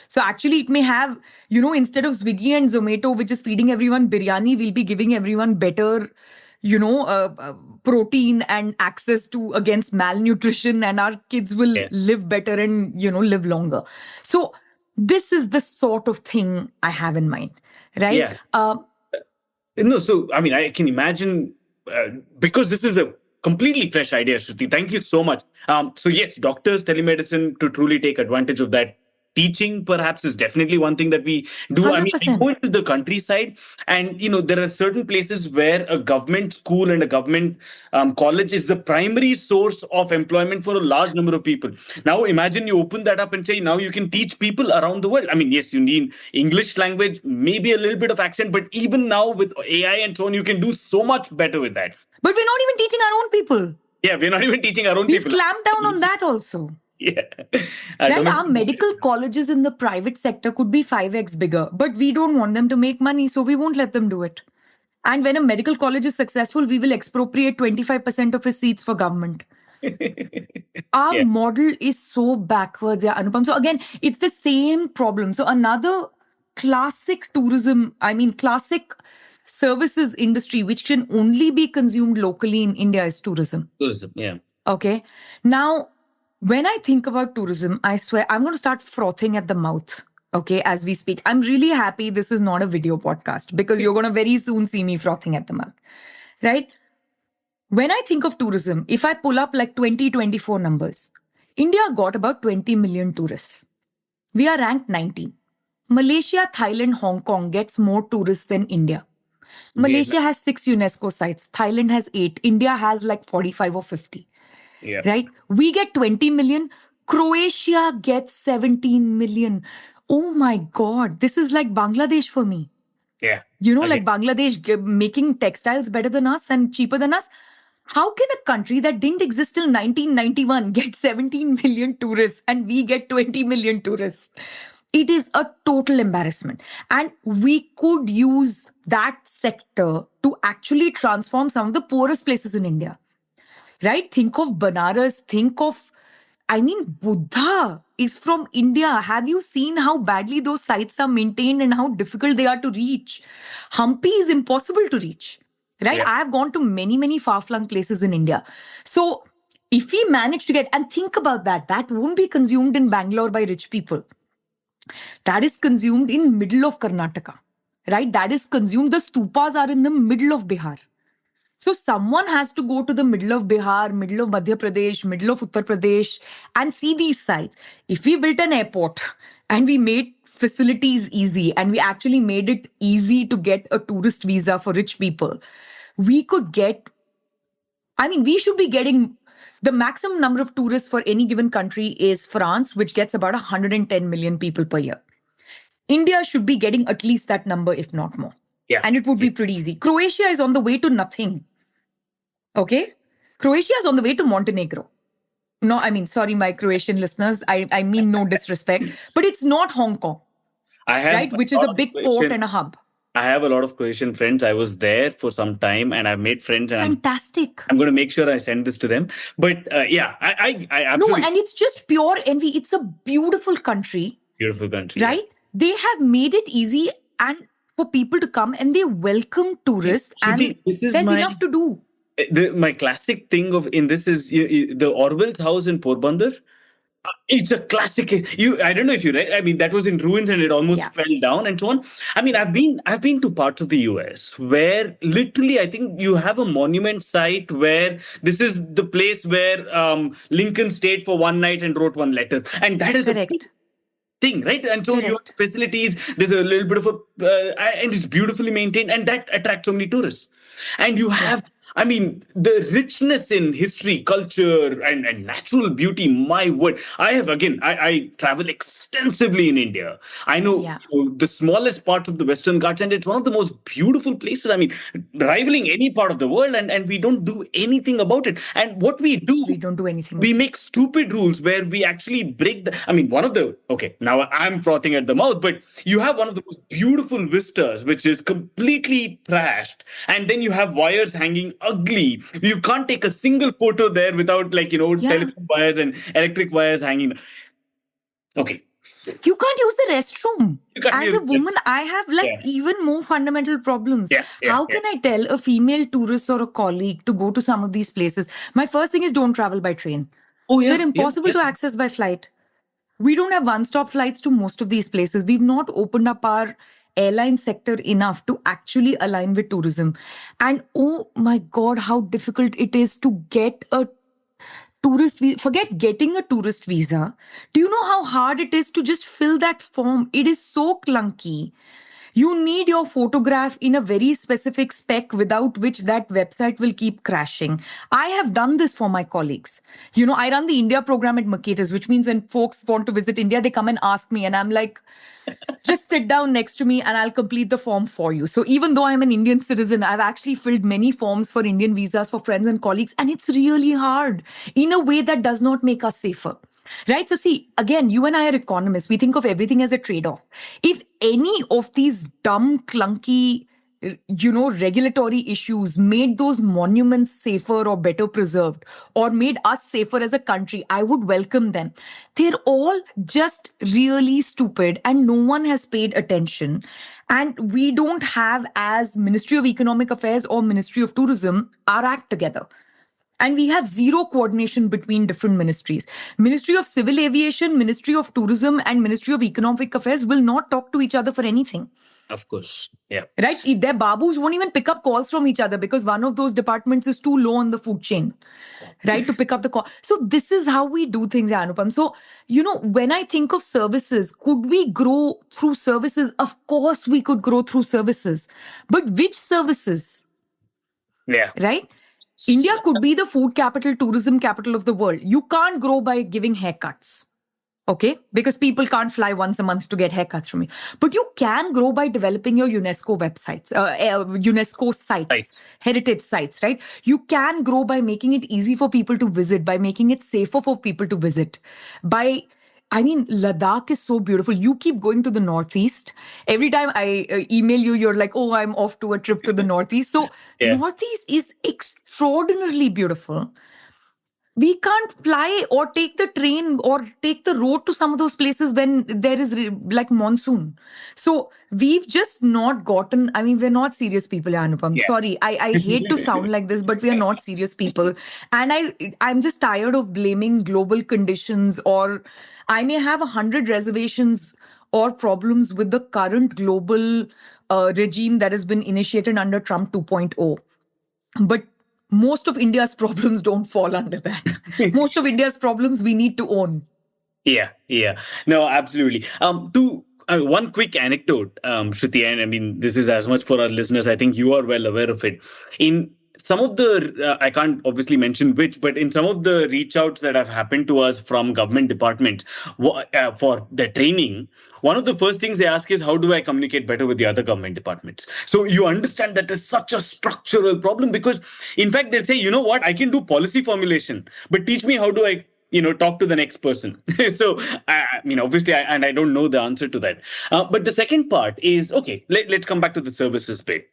So actually it may have, instead of Swiggy and Zomato, which is feeding everyone biryani, we'll be giving everyone better, protein and access to against malnutrition, and our kids will live better and, live longer. So this is the sort of thing I have in mind, right? Yeah. So, I mean, I can imagine because this is a completely fresh idea, Shruti. Thank you so much. So yes, doctors, telemedicine to truly take advantage of that. Teaching perhaps is definitely one thing that we do. 100%. I mean, I go into the countryside and, there are certain places where a government school and a government college is the primary source of employment for a large number of people. Now, imagine you open that up and say, now you can teach people around the world. I mean, yes, you need English language, maybe a little bit of accent, but even now with AI and so on, you can do so much better with that. But we're not even teaching our own people. Yeah, we're not even teaching our own people. We've clamped down on that also. Yeah. Right? Our medical colleges in the private sector could be 5x bigger, but we don't want them to make money, so we won't let them do it. And when a medical college is successful, we will expropriate 25% of his seats for government. Our model is so backwards, yeah, Anupam. So again, it's the same problem. So another classic classic services industry, which can only be consumed locally in India, is tourism. Tourism, yeah. Okay. Now, when I think about tourism, I swear I'm going to start frothing at the mouth, okay, as we speak. I'm really happy this is not a video podcast because you're going to very soon see me frothing at the mouth, right? When I think of tourism, if I pull up like 2024 numbers, India got about 20 million tourists. We are ranked 19. Malaysia, Thailand, Hong Kong gets more tourists than India. Malaysia has 6 UNESCO sites. Thailand has 8. India has like 45 or 50. Yeah. Right? We get 20 million. Croatia gets 17 million. Oh my God. This is like Bangladesh for me. Yeah. Like Bangladesh making textiles better than us and cheaper than us. How can a country that didn't exist till 1991 get 17 million tourists and we get 20 million tourists? It is a total embarrassment. And we could use that sector to actually transform some of the poorest places in India. Right? Think of Banaras, Buddha is from India. Have you seen how badly those sites are maintained and how difficult they are to reach? Hampi is impossible to reach, right? Yeah. I have gone to many, many far-flung places in India. So if we manage to get, and think about that, that won't be consumed in Bangalore by rich people. That is consumed in middle of Karnataka, right? That is consumed, the stupas are in the middle of Bihar. So someone has to go to the middle of Bihar, middle of Madhya Pradesh, middle of Uttar Pradesh and see these sites. If we built an airport and we made facilities easy and we actually made it easy to get a tourist visa for rich people, we could get, we should be getting the maximum number of tourists for any given country is France, which gets about 110 million people per year. India should be getting at least that number, if not more. Yeah. And it would be pretty easy. Croatia is on the way to nothing. Okay? Croatia is on the way to Montenegro. No, sorry, my Croatian listeners. I mean no disrespect. But it's not Hong Kong, right? Which is a big port and a hub. I have a lot of Croatian friends. I was there for some time and I've made friends. It's fantastic. I'm going to make sure I send this to them. But I absolutely... No, and it's just pure envy. It's a beautiful country. Beautiful country. Right? Yeah. They have made it easy and for people to come and they welcome tourists and there's enough to do. My classic thing in this is the Orwell's house in Porbandar. It's a classic. I don't know if you read. That was in ruins and it almost fell down and so on. I've been to parts of the US where literally I think you have a monument site where this is the place where Lincoln stayed for one night and wrote one letter, and that is correct. Thing, right? And so you have facilities, there's a little bit of and it's beautifully maintained, and that attracts so many tourists. And you have, the richness in history, culture, and natural beauty, my word. I travel extensively in India. I know, the smallest part of the Western Ghats, and it's one of the most beautiful places, rivaling any part of the world, and we don't do anything about it. And what we don't do anything. We make stupid rules where we actually break now I'm frothing at the mouth, but you have one of the most beautiful vistas, which is completely trashed. And then you have wires hanging ugly. You can't take a single photo there without telephone wires and electric wires hanging. Okay. You can't use the restroom. As a woman, I have even more fundamental problems. How can I tell a female tourist or a colleague to go to some of these places? My first thing is don't travel by train. They're impossible to access by flight. We don't have one-stop flights to most of these places. We've not opened up our airline sector enough to actually align with tourism. And oh my God, how difficult it is to get a tourist visa. Forget getting a tourist visa. Do you know how hard it is to just fill that form? It is so clunky. You need your photograph in a very specific spec without which that website will keep crashing. I have done this for my colleagues. I run the India program at Mercatus, which means when folks want to visit India, they come and ask me and I'm like, just sit down next to me and I'll complete the form for you. So even though I'm an Indian citizen, I've actually filled many forms for Indian visas for friends and colleagues. And it's really hard in a way that does not make us safer. Right? So see, again, you and I are economists. We think of everything as a trade-off. If any of these dumb, clunky, regulatory issues made those monuments safer or better preserved or made us safer as a country, I would welcome them. They're all just really stupid and no one has paid attention. And we don't have, as Ministry of Economic Affairs or Ministry of Tourism, our act together. And we have zero coordination between different ministries. Ministry of Civil Aviation, Ministry of Tourism, and Ministry of Economic Affairs will not talk to each other for anything. Of course. Yeah. Right? Their babus won't even pick up calls from each other because one of those departments is too low on the food chain, right? To pick up the call. So this is how we do things, Anupam. So, when I think of services, could we grow through services? Of course we could grow through services. But which services? Yeah. Right? India could be the food capital, tourism capital of the world. You can't grow by giving haircuts, okay? Because people can't fly once a month to get haircuts from you. But you can grow by developing your UNESCO websites, UNESCO sites, heritage sites, right? You can grow by making it easy for people to visit, by making it safer for people to visit, by I mean, Ladakh is so beautiful. You keep going to the Northeast. Every time I email you, you're like, oh, I'm off to a trip to the Northeast. So, Yeah. Northeast is extraordinarily beautiful. We can't fly or take the train or take the road to some of those places when there is like monsoon. So we've just not gotten, I mean, we're not serious people, Anupam. Yeah. Sorry, I hate to sound like this, but we are not serious people. And I'm just tired of blaming global conditions, or I may have 100 reservations or problems with the current global regime that has been initiated under Trump 2.0. But most of India's problems don't fall under that. Most of India's problems we need to own. Yeah, yeah. No, absolutely. To one quick anecdote, Shruti, and I mean, this is as much for our listeners. I think you are well aware of it. In some of the, I can't obviously mention which, but in some of the reach outs that have happened to us from government departments for the training, one of the first things they ask is, how do I communicate better with the other government departments? So you understand that there's such a structural problem, because in fact, they'll say, you know what, I can do policy formulation, but teach me how do I talk to the next person. So obviously I don't know the answer to that, but the second part is, okay, let's come back to the services bit.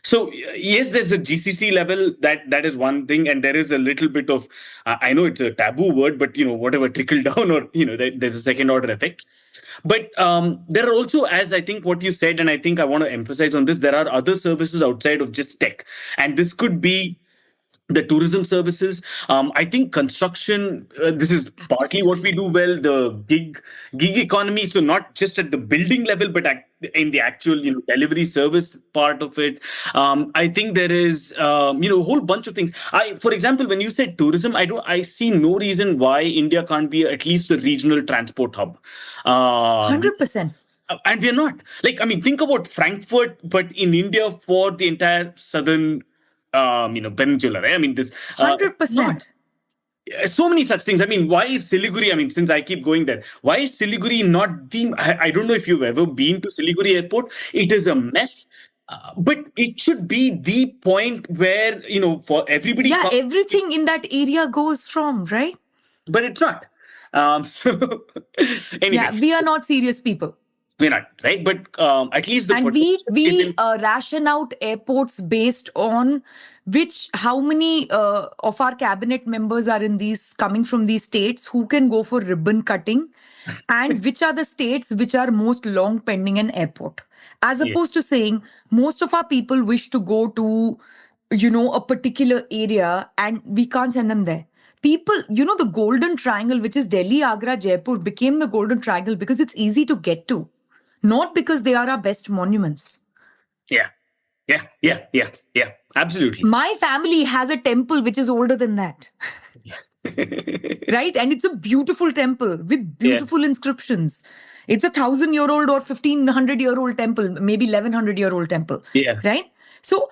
So yes, there's a GCC level, that is one thing, and there is a little bit of I know it's a taboo word, but whatever, trickle down, or there's a second order effect. But there are also, as I think what you said, and I think I want to emphasize on this, there are other services outside of just tech, and this could be the tourism services. I think construction, this is partly what we do well, the gig economy. So not just at the building level, but in the actual delivery service part of it. I think there is a whole bunch of things. For example, when you said tourism, I see no reason why India can't be at least a regional transport hub. 100%. And we're not. Think about Frankfurt, but in India for the entire southern peninsula, right? I mean, this 100%. So many such things. I mean, why is Siliguri? I mean, since I keep going there, why is Siliguri not the? I don't know if you've ever been to Siliguri airport. It is a mess. But it should be the point where, for everybody. Yeah, everything in that area goes from, right? But it's not. So anyway. Yeah, we are not serious people. We're not, right? But at least and we ration out airports based on how many of our cabinet members are coming from these states who can go for ribbon cutting, and which are the states which are most long pending an airport, as opposed to saying most of our people wish to go to a particular area and we can't send them there. People, the Golden Triangle, which is Delhi, Agra, Jaipur, became the Golden Triangle because it's easy to get to. Not because they are our best monuments. Yeah. Absolutely. My family has a temple which is older than that. Right? And it's a beautiful temple with beautiful inscriptions. It's 1,000-year-old or 1,500-year-old temple, maybe 1,100-year-old temple. Yeah. Right? So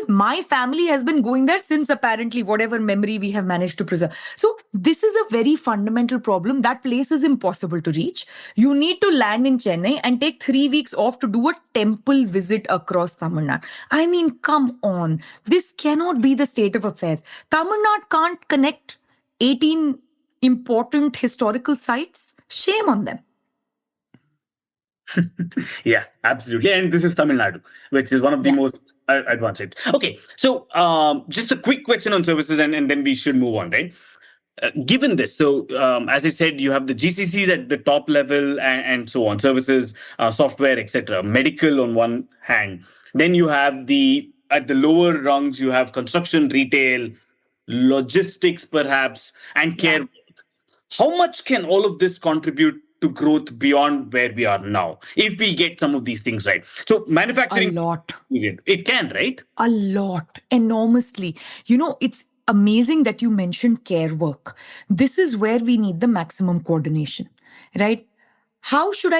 my family has been going there since apparently whatever memory we have managed to preserve. So this is a very fundamental problem. That place is impossible to reach. You need to land in Chennai and take 3 weeks off to do a temple visit across Tamil Nadu. I mean, come on. This cannot be the state of affairs. Tamil Nadu can't connect 18 important historical sites. Shame on them. Yeah, absolutely. And this is Tamil Nadu, which is one of the most advanced states. Okay, so just a quick question on services, and then we should move on, right? Given this, so as I said, you have the GCCs at the top level and so on, services, software, etc. Medical on one hand. Then you have at the lower rungs, you have construction, retail, logistics, perhaps, and care. How much can all of this contribute to growth beyond where we are now, if we get some of these things right? So manufacturing, a lot. It can, right? A lot, enormously. It's amazing that you mentioned care work. This is where we need the maximum coordination, right? How should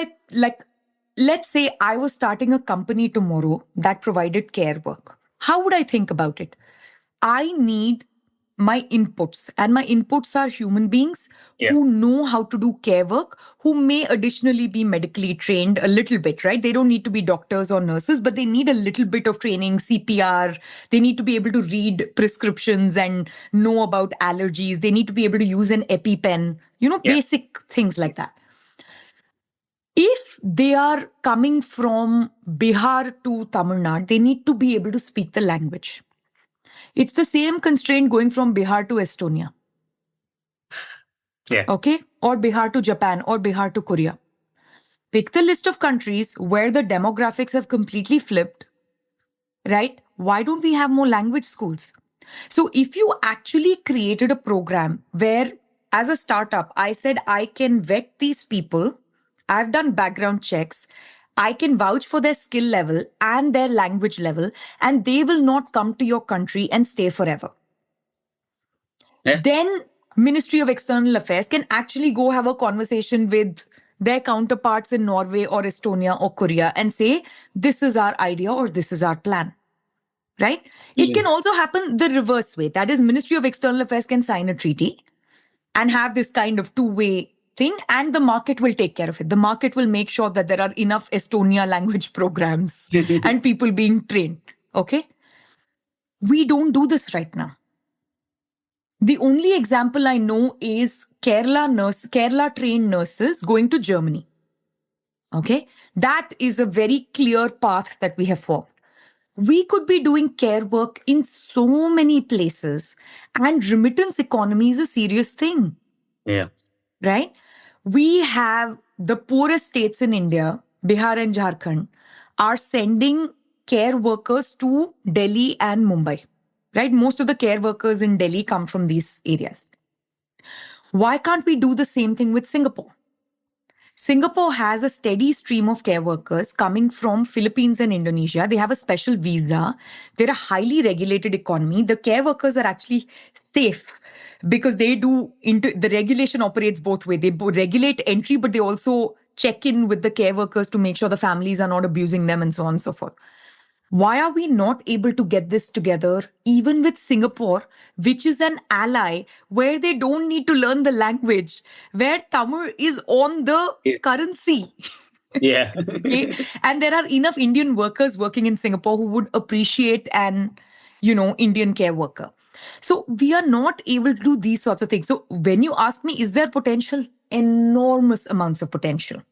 let's say I was starting a company tomorrow that provided care work. How would I think about it? I need my inputs, and my inputs are human beings Yeah. who know how to do care work, who may additionally be medically trained a little bit, right? They don't need to be doctors or nurses, but they need a little bit of training, CPR. They need to be able to read prescriptions and know about allergies. They need to be able to use an EpiPen, Yeah. basic things like that. If they are coming from Bihar to Tamil Nadu, they need to be able to speak the language. It's the same constraint going from Bihar to Estonia. Yeah. Okay? Or Bihar to Japan or Bihar to Korea. Pick the list of countries where the demographics have completely flipped, right? Why don't we have more language schools? So if you actually created a program where, as a startup, I said, I can vet these people, I've done background checks, I can vouch for their skill level and their language level, and they will not come to your country and stay forever. Yeah. Then Ministry of External Affairs can actually go have a conversation with their counterparts in Norway or Estonia or Korea and say, this is our idea or this is our plan. Right? It can also happen the reverse way. That is, Ministry of External Affairs can sign a treaty and have this kind of two-way thing, and the market will take care of it. The market will make sure that there are enough Estonia language programs and people being trained. Okay? We don't do this right now. The only example I know is Kerala trained nurses going to Germany. Okay? That is a very clear path that we have formed. We could be doing care work in so many places, and remittance economy is a serious thing. Yeah. Right? We have the poorest states in India, Bihar and Jharkhand, are sending care workers to Delhi and Mumbai. Right? Most of the care workers in Delhi come from these areas. Why can't we do the same thing with Singapore? Singapore has a steady stream of care workers coming from Philippines and Indonesia. They have a special visa. They're a highly regulated economy. The care workers are actually safe because they the regulation operates both ways. They regulate entry, but they also check in with the care workers to make sure the families are not abusing them and so on and so forth. Why are we not able to get this together, even with Singapore, which is an ally where they don't need to learn the language, where Tamil is on the currency? Yeah. Okay? And there are enough Indian workers working in Singapore who would appreciate an, Indian care worker. So we are not able to do these sorts of things. So when you ask me, is there potential? Enormous amounts of potential.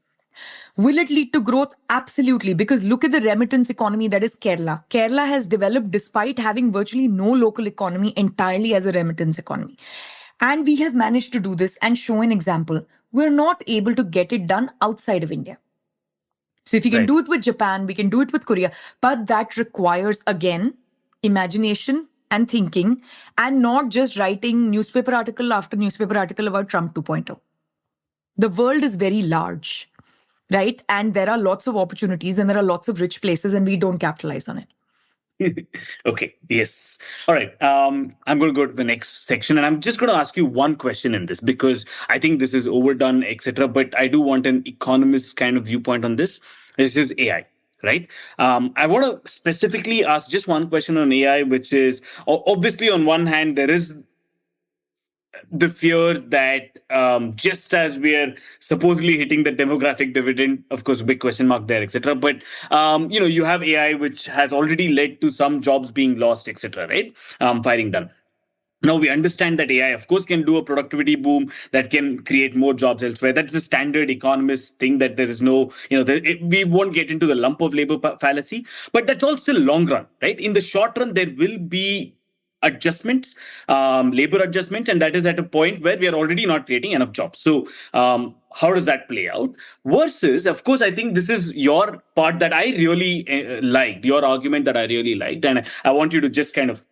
Will it lead to growth? Absolutely. Because look at the remittance economy that is Kerala. Kerala has developed despite having virtually no local economy entirely as a remittance economy. And we have managed to do this and show an example. We're not able to get it done outside of India. So if you can do it with Japan, we can do it with Korea. But that requires, again, imagination and thinking, and not just writing newspaper article after newspaper article about Trump 2.0. The world is very large. Right? And there are lots of opportunities and there are lots of rich places, and we don't capitalize on it. Okay. Yes. All right. I'm going to go to the next section, and I'm just going to ask you one question in this because I think this is overdone, etc. But I do want an economist kind of viewpoint on this. This is AI. Right. I want to specifically ask just one question on AI, which is obviously on one hand, there is the fear that just as we are supposedly hitting the demographic dividend, of course, big question mark there, etc. But you have AI, which has already led to some jobs being lost, etc. Right, firing done. Now we understand that AI, of course, can do a productivity boom that can create more jobs elsewhere. That's the standard economist thing that there is no, we won't get into the lump of labor fallacy, but that's all still long run, right? In the short run, there will be adjustments, labor adjustments, and that is at a point where we are already not creating enough jobs. So how does that play out? Versus, of course, I think this is your part that I really liked, your argument that I really liked, and I want you to just kind of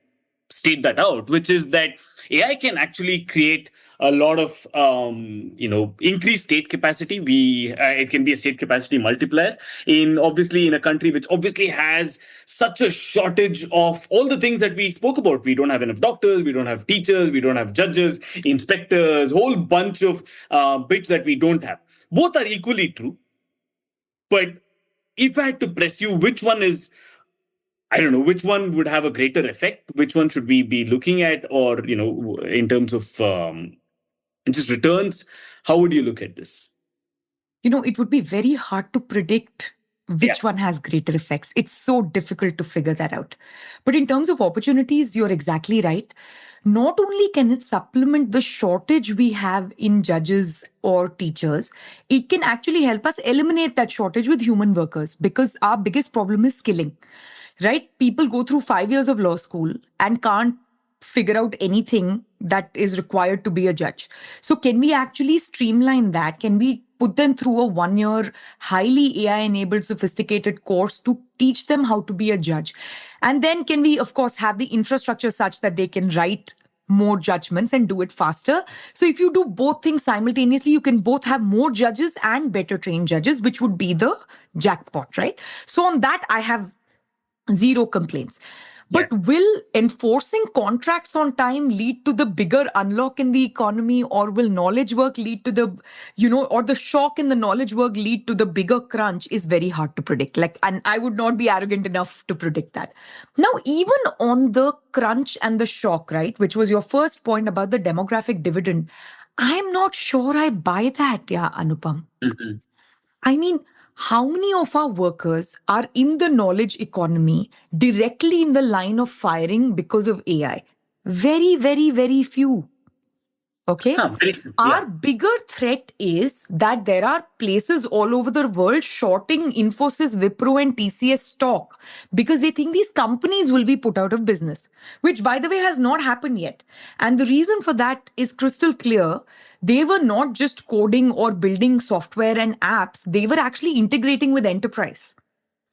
state that out, which is that AI can actually create a lot of increased state capacity. It can be a state capacity multiplier in a country which obviously has such a shortage of all the things that we spoke about. We don't have enough doctors, we don't have teachers, we don't have judges, inspectors, whole bunch of bits that we don't have. Both are equally true. But if I had to press you, which one is I don't know which one would have a greater effect. Which one should we be looking at, or in terms of just returns? How would you look at this? It would be very hard to predict Yeah. which one has greater effects. It's so difficult to figure that out. But in terms of opportunities, you're exactly right. Not only can it supplement the shortage we have in judges or teachers, it can actually help us eliminate that shortage with human workers, because our biggest problem is skilling, right? People go through 5 years of law school and can't figure out anything that is required to be a judge. So can we actually streamline that? Can we put them through a 1 year highly AI enabled sophisticated course to teach them how to be a judge? And then can we, of course, have the infrastructure such that they can write more judgments and do it faster? So if you do both things simultaneously, you can both have more judges and better trained judges, which would be the jackpot, right? So on that, I have zero complaints. But will enforcing contracts on time lead to the bigger unlock in the economy, or will knowledge work lead to the, or the shock in the knowledge work lead to the bigger crunch, is very hard to predict. And I would not be arrogant enough to predict that. Now, even on the crunch and the shock, right, which was your first point about the demographic dividend, I'm not sure I buy that, Anupam. Mm-hmm. I mean, how many of our workers are in the knowledge economy directly in the line of firing because of AI? Very, very, very few. Okay. Our bigger threat is that there are places all over the world shorting Infosys, Wipro, and TCS stock because they think these companies will be put out of business, which, by the way, has not happened yet. And the reason for that is crystal clear. They were not just coding or building software and apps, they were actually integrating with enterprise,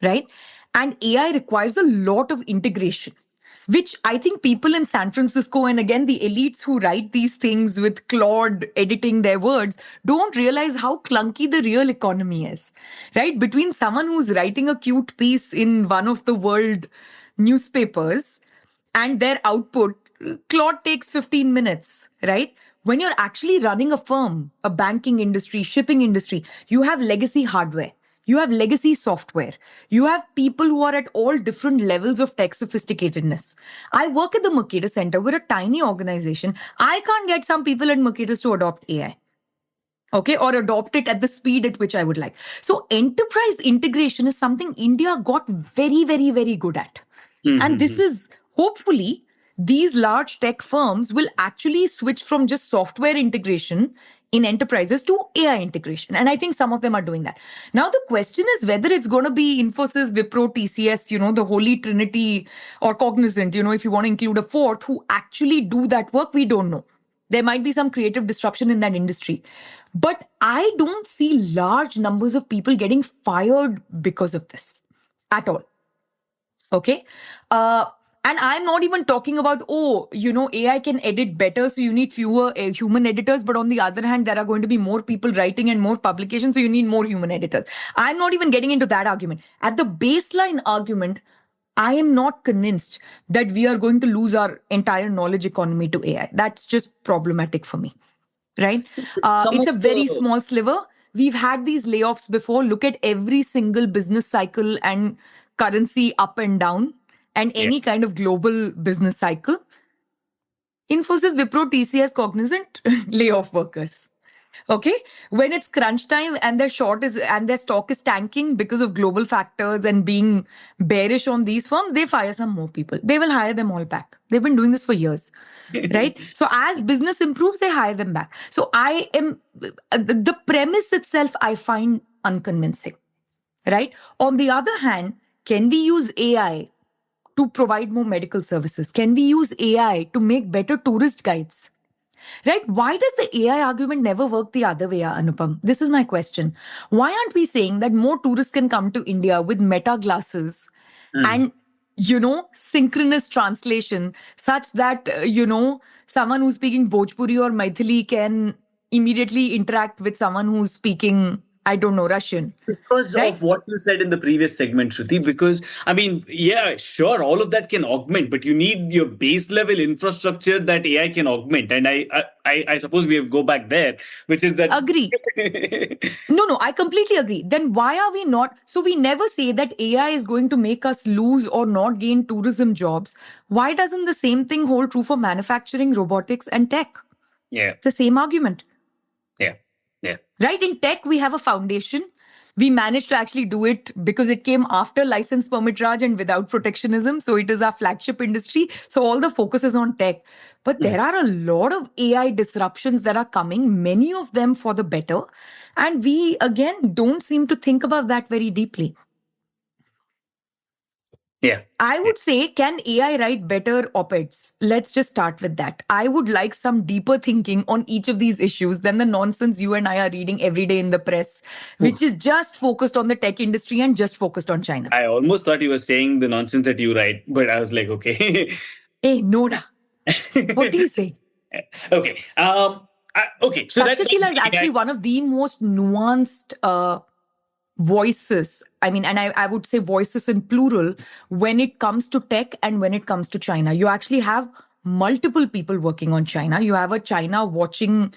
right? And AI requires a lot of integration, which I think people in San Francisco, and again, the elites who write these things with Claude editing their words, don't realize how clunky the real economy is, right? Between someone who's writing a cute piece in one of the world newspapers and their output, Claude takes 15 minutes, right? When you're actually running a firm, a banking industry, shipping industry, you have legacy hardware. You have legacy software. You have people who are at all different levels of tech sophisticatedness. I work at the Mercatus Center. We're a tiny organization. I can't get some people at Mercatus to adopt AI. Okay, or adopt it at the speed at which I would like. So enterprise integration is something India got very, very, very good at. Mm-hmm. And this is hopefully these large tech firms will actually switch from just software integration in enterprises to AI integration. And I think some of them are doing that. Now, the question is whether it's going to be Infosys, Wipro, TCS, the Holy Trinity, or Cognizant, if you want to include a fourth, who actually do that work. We don't know. There might be some creative disruption in that industry. But I don't see large numbers of people getting fired because of this at all. Okay. And I'm not even talking about, AI can edit better, so you need fewer human editors. But on the other hand, there are going to be more people writing and more publications, so you need more human editors. I'm not even getting into that argument. At the baseline argument, I am not convinced that we are going to lose our entire knowledge economy to AI. That's just problematic for me, right? It's a very small sliver. We've had these layoffs before. Look at every single business cycle and currency up and down, and any kind of global business cycle. Infosys, Wipro, TCS, Cognizant, layoff workers. Okay. When it's crunch time and their stock is tanking because of global factors and being bearish on these firms, they fire some more people. They will hire them all back. They've been doing this for years, right? So as business improves, they hire them back. So the premise itself, I find unconvincing, right? On the other hand, can we use AI to provide more medical services? Can we use AI to make better tourist guides? Right? Why does the AI argument never work the other way, Anupam? This is my question. Why aren't we saying that more tourists can come to India with meta glasses and, synchronous translation such that, someone who's speaking Bhojpuri or Maithili can immediately interact with someone who's speaking I don't know, Russian. Because Right? of what you said in the previous segment, Shruti, because I mean, yeah, sure, all of that can augment, but you need your base level infrastructure that AI can augment. And I suppose we go back there, which is that. Agree. No, I completely agree. Then why are we not? So we never say that AI is going to make us lose or not gain tourism jobs. Why doesn't the same thing hold true for manufacturing, robotics, and tech? Yeah, It's the same argument. yeah, yeah. Right? In tech, we have a foundation. We managed to actually do it because it came after license permit Raj and without protectionism. So it is our flagship industry. So all the focus is on tech. But there are a lot of AI disruptions that are coming, many of them for the better. And we, again, don't seem to think about that very deeply. Yeah. I would say, can AI write better op-eds? Let's just start with that. I would like some deeper thinking on each of these issues than the nonsense you and I are reading every day in the press, which is just focused on the tech industry and just focused on China. I almost thought you were saying the nonsense that you write, but I was like, okay. Hey, Noda, what do you say? Okay. Okay. So Takshashila is actually one of the most nuanced voices. I mean, and I would say voices in plural when it comes to tech and when it comes to China. You actually have multiple people working on China. You have a China watching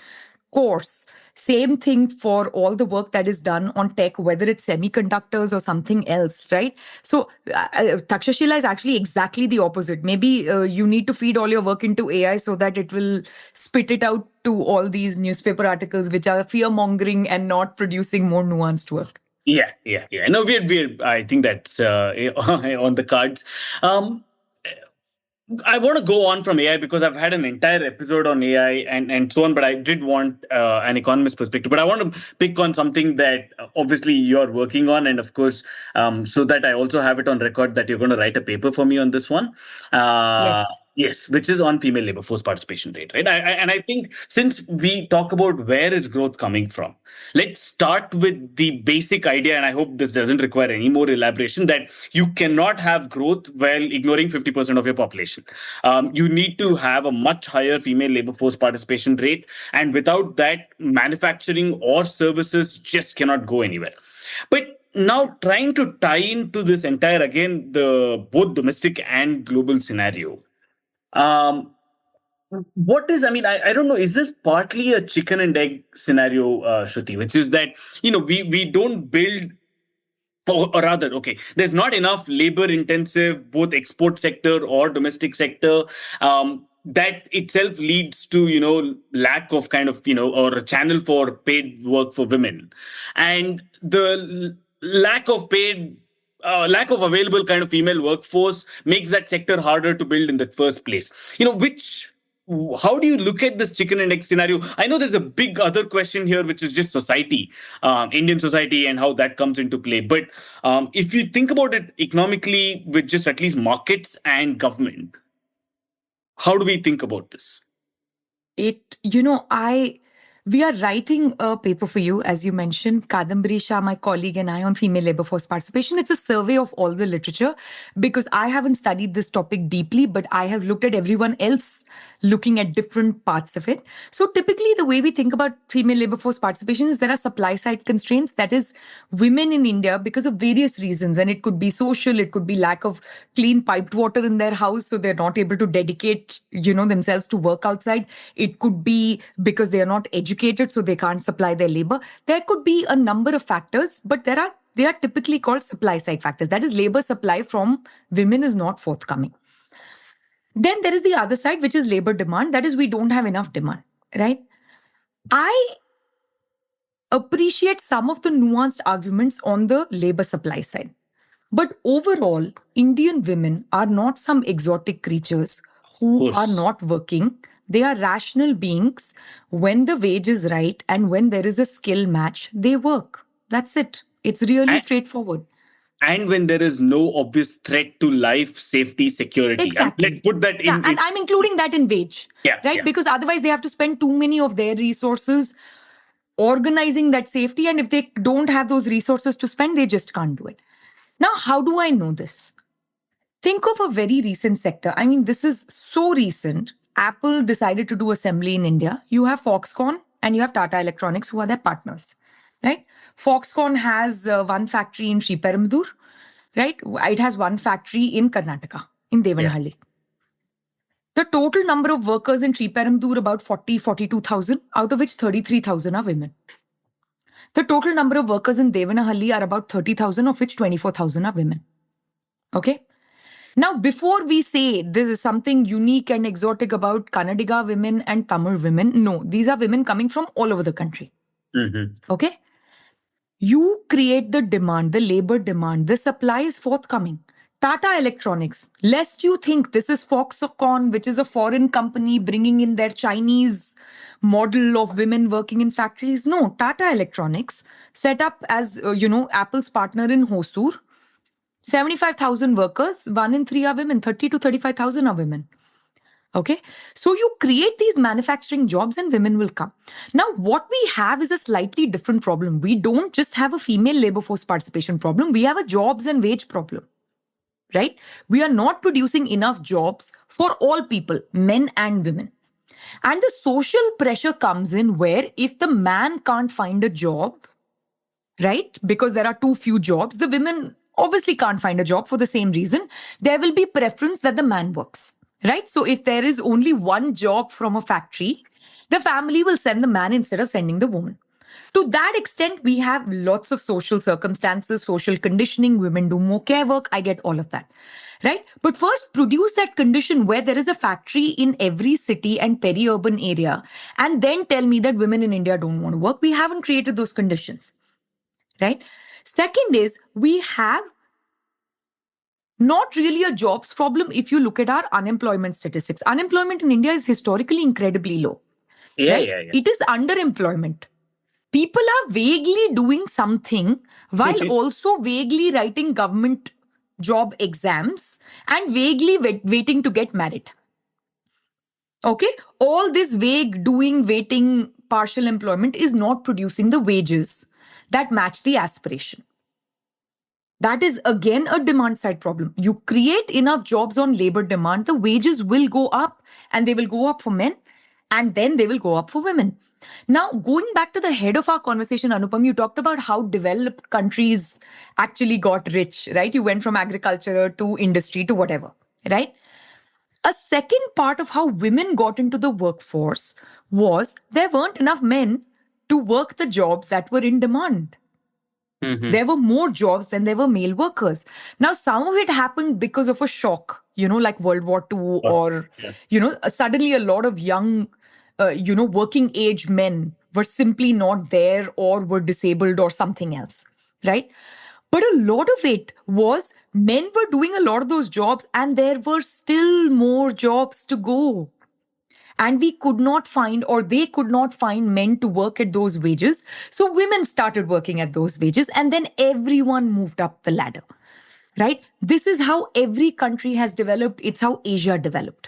course. Same thing for all the work that is done on tech, whether it's semiconductors or something else, right? So Takshashila is actually exactly the opposite. Maybe you need to feed all your work into AI so that it will spit it out to all these newspaper articles, which are fear-mongering and not producing more nuanced work. Yeah. No, we're. I think that's on the cards. I want to go on from AI because I've had an entire episode on AI and so on, but I did want an economist perspective. But I want to pick on something that obviously you're working on, and of course, so that I also have it on record that you're going to write a paper for me on this one. Yes. Yes, which is on female labor force participation rate, right? And I think since we talk about where is growth coming from, let's start with the basic idea, and I hope this doesn't require any more elaboration, that you cannot have growth while ignoring 50% of your population. You need to have a much higher female labor force participation rate, and without that, manufacturing or services just cannot go anywhere. But now trying to tie into this entire, again, the both domestic and global scenario. What is, I mean, I don't know, is this partly a chicken and egg scenario, Shruti, which is that, we don't build, or rather, okay, there's not enough labor intensive, both export sector or domestic sector. That itself leads to, lack of kind of, or a channel for paid work for women. And the lack of available kind of female workforce makes that sector harder to build in the first place. How do you look at this chicken and egg scenario? I know there's a big other question here, which is just society, Indian society, and how that comes into play. But if you think about it economically, with just at least markets and government, how do we think about this? We are writing a paper for you, as you mentioned, Kadambari Shah, my colleague, and I on female labor force participation. It's a survey of all the literature because I haven't studied this topic deeply, but I have looked at everyone else looking at different parts of it. So typically the way we think about female labor force participation is there are supply side constraints. That is, women in India, because of various reasons, and it could be social, it could be lack of clean piped water in their house, so they're not able to dedicate, themselves to work outside. It could be because they are not educated, so they can't supply their labor. There could be a number of factors, but they are typically called supply side factors. That is, labor supply from women is not forthcoming. Then there is the other side, which is labor demand. That is, we don't have enough demand, right? I appreciate some of the nuanced arguments on the labor supply side. But overall, Indian women are not some exotic creatures who are not working. They are rational beings. When the wage is right and when there is a skill match, they work. That's it. It's really straightforward. And when there is no obvious threat to life, safety, security. Exactly. Let's put that in. Yeah, and I'm including that in wage. Yeah, right? Yeah. Because otherwise they have to spend too many of their resources organizing that safety. And if they don't have those resources to spend, they just can't do it. Now, how do I know this? Think of a very recent sector. I mean, this is so recent. Apple decided to do assembly in India. You have Foxconn and you have Tata Electronics, who are their partners. right? Foxconn has one factory in Sriperumbudur, right? It has one factory in Karnataka, in Devanahalli. The total number of workers in Sriperumbudur about 42,000, out of which 33,000 are women. The total number of workers in Devanahalli are about 30,000, of which 24,000 are women. Okay? Now, before we say this is something unique and exotic about Kannadiga women and Tamil women, no, these are women coming from all over the country. Okay? You create the demand, the labor demand, the supply is forthcoming. Tata Electronics, lest you think this is Foxconn, which is a foreign company bringing in their Chinese model of women working in factories. No, Tata Electronics set up as, Apple's partner in Hosur. 75,000 workers, 1 in 3 are women, 30 to 35,000 are women. Okay, so you create these manufacturing jobs and women will come. Now, what we have is a slightly different problem. We don't just have a female labor force participation problem, we have a jobs and wage problem, right? We are not producing enough jobs for all people, men and women. And the social pressure comes in where if the man can't find a job, right, because there are too few jobs, the women obviously can't find a job for the same reason. There will be preference that the man works. Right? So if there is only one job from a factory, the family will send the man instead of sending the woman. To that extent, we have lots of social circumstances, social conditioning, women do more care work. I get all of that. Right? But first, produce that condition where there is a factory in every city and peri-urban area, and then tell me that women in India don't want to work. We haven't created those conditions. Right? Second is, we have not really a jobs problem if you look at our unemployment statistics. Unemployment in India is historically incredibly low. Right? It is underemployment. People are vaguely doing something while also vaguely writing government job exams and vaguely waiting to get married. Okay? All this vague doing, waiting, partial employment is not producing the wages that match the aspiration. That is again a demand side problem. You create enough jobs on labor demand, the wages will go up, and they will go up for men and then they will go up for women. Now, going back to the head of our conversation, Anupam, you talked about how developed countries actually got rich, right? You went from agriculture to industry to whatever, right? A second part of how women got into the workforce was there weren't enough men to work the jobs that were in demand. There were more jobs than there were male workers. Now, some of it happened because of a shock, like World War II or, suddenly a lot of young, working age men were simply not there or were disabled or something else, right? But a lot of it was men were doing a lot of those jobs and there were still more jobs to go. And we could not find, or they could not find men to work at those wages. So women started working at those wages and then everyone moved up the ladder, right? This is how every country has developed. It's how Asia developed.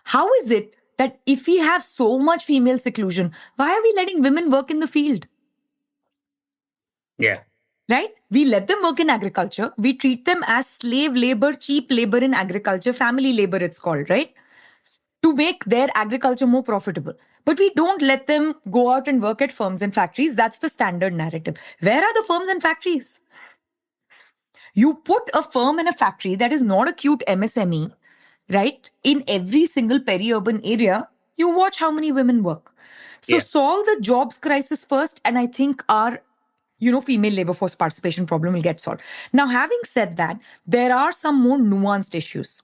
How is it that if we have so much female seclusion, why are we letting women work in the field? Yeah. Right? We let them work in agriculture. We treat them as slave labor, cheap labor in agriculture, family labor it's called, right? To make their agriculture more profitable. But we don't let them go out and work at firms and factories. That's the standard narrative. Where are the firms and factories? You put a firm and a factory that is not a cute MSME, right? In every single peri-urban area, you watch how many women work. So solve the jobs crisis first, and I think our female labor force participation problem will get solved. Now, having said that, there are some more nuanced issues.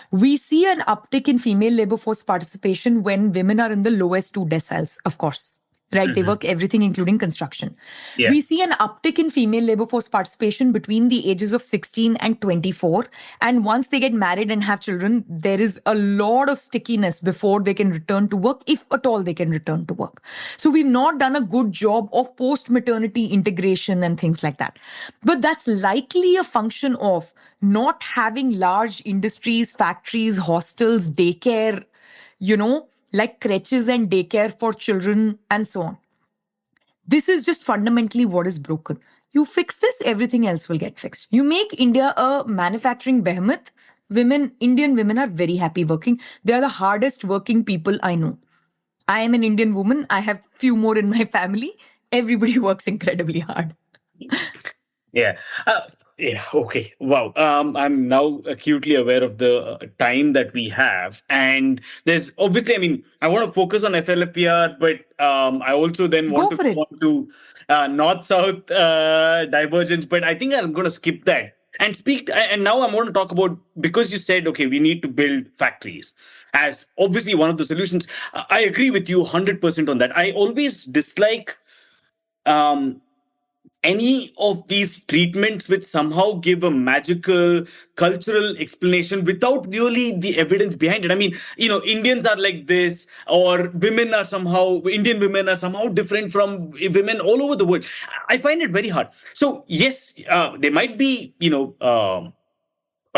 We see an uptick in female labor force participation when women are in the lowest 2 deciles, of course, right? They work everything, including construction. We see an uptick in female labor force participation between the ages of 16 and 24. And once they get married and have children, there is a lot of stickiness before they can return to work, if at all they can return to work. So we've not done a good job of post-maternity integration and things like that. But that's likely a function of not having large industries, factories, hostels, daycare, like creches and daycare for children and so on. This is just fundamentally what is broken. You fix this, everything else will get fixed. You make India a manufacturing behemoth. Indian women are very happy working. They are the hardest working people I know. I am an Indian woman. I have few more in my family. everybody works incredibly hard. Yeah. Yeah. Okay. Wow. I'm now acutely aware of the time that we have, and there's obviously. I mean, I want to focus on FLFPR, but I also then want Go to for go it. on to north-south divergence. But I think I'm going to skip that and speak. And now I'm going to talk about, because you said, okay, we need to build factories as obviously one of the solutions. I agree with you 100% on that. I always dislike. Um, any of these treatments which somehow give a magical cultural explanation without really the evidence behind it. I mean, Indians are like this, or Indian women are somehow different from women all over the world. I find it very hard. So yes, there might be a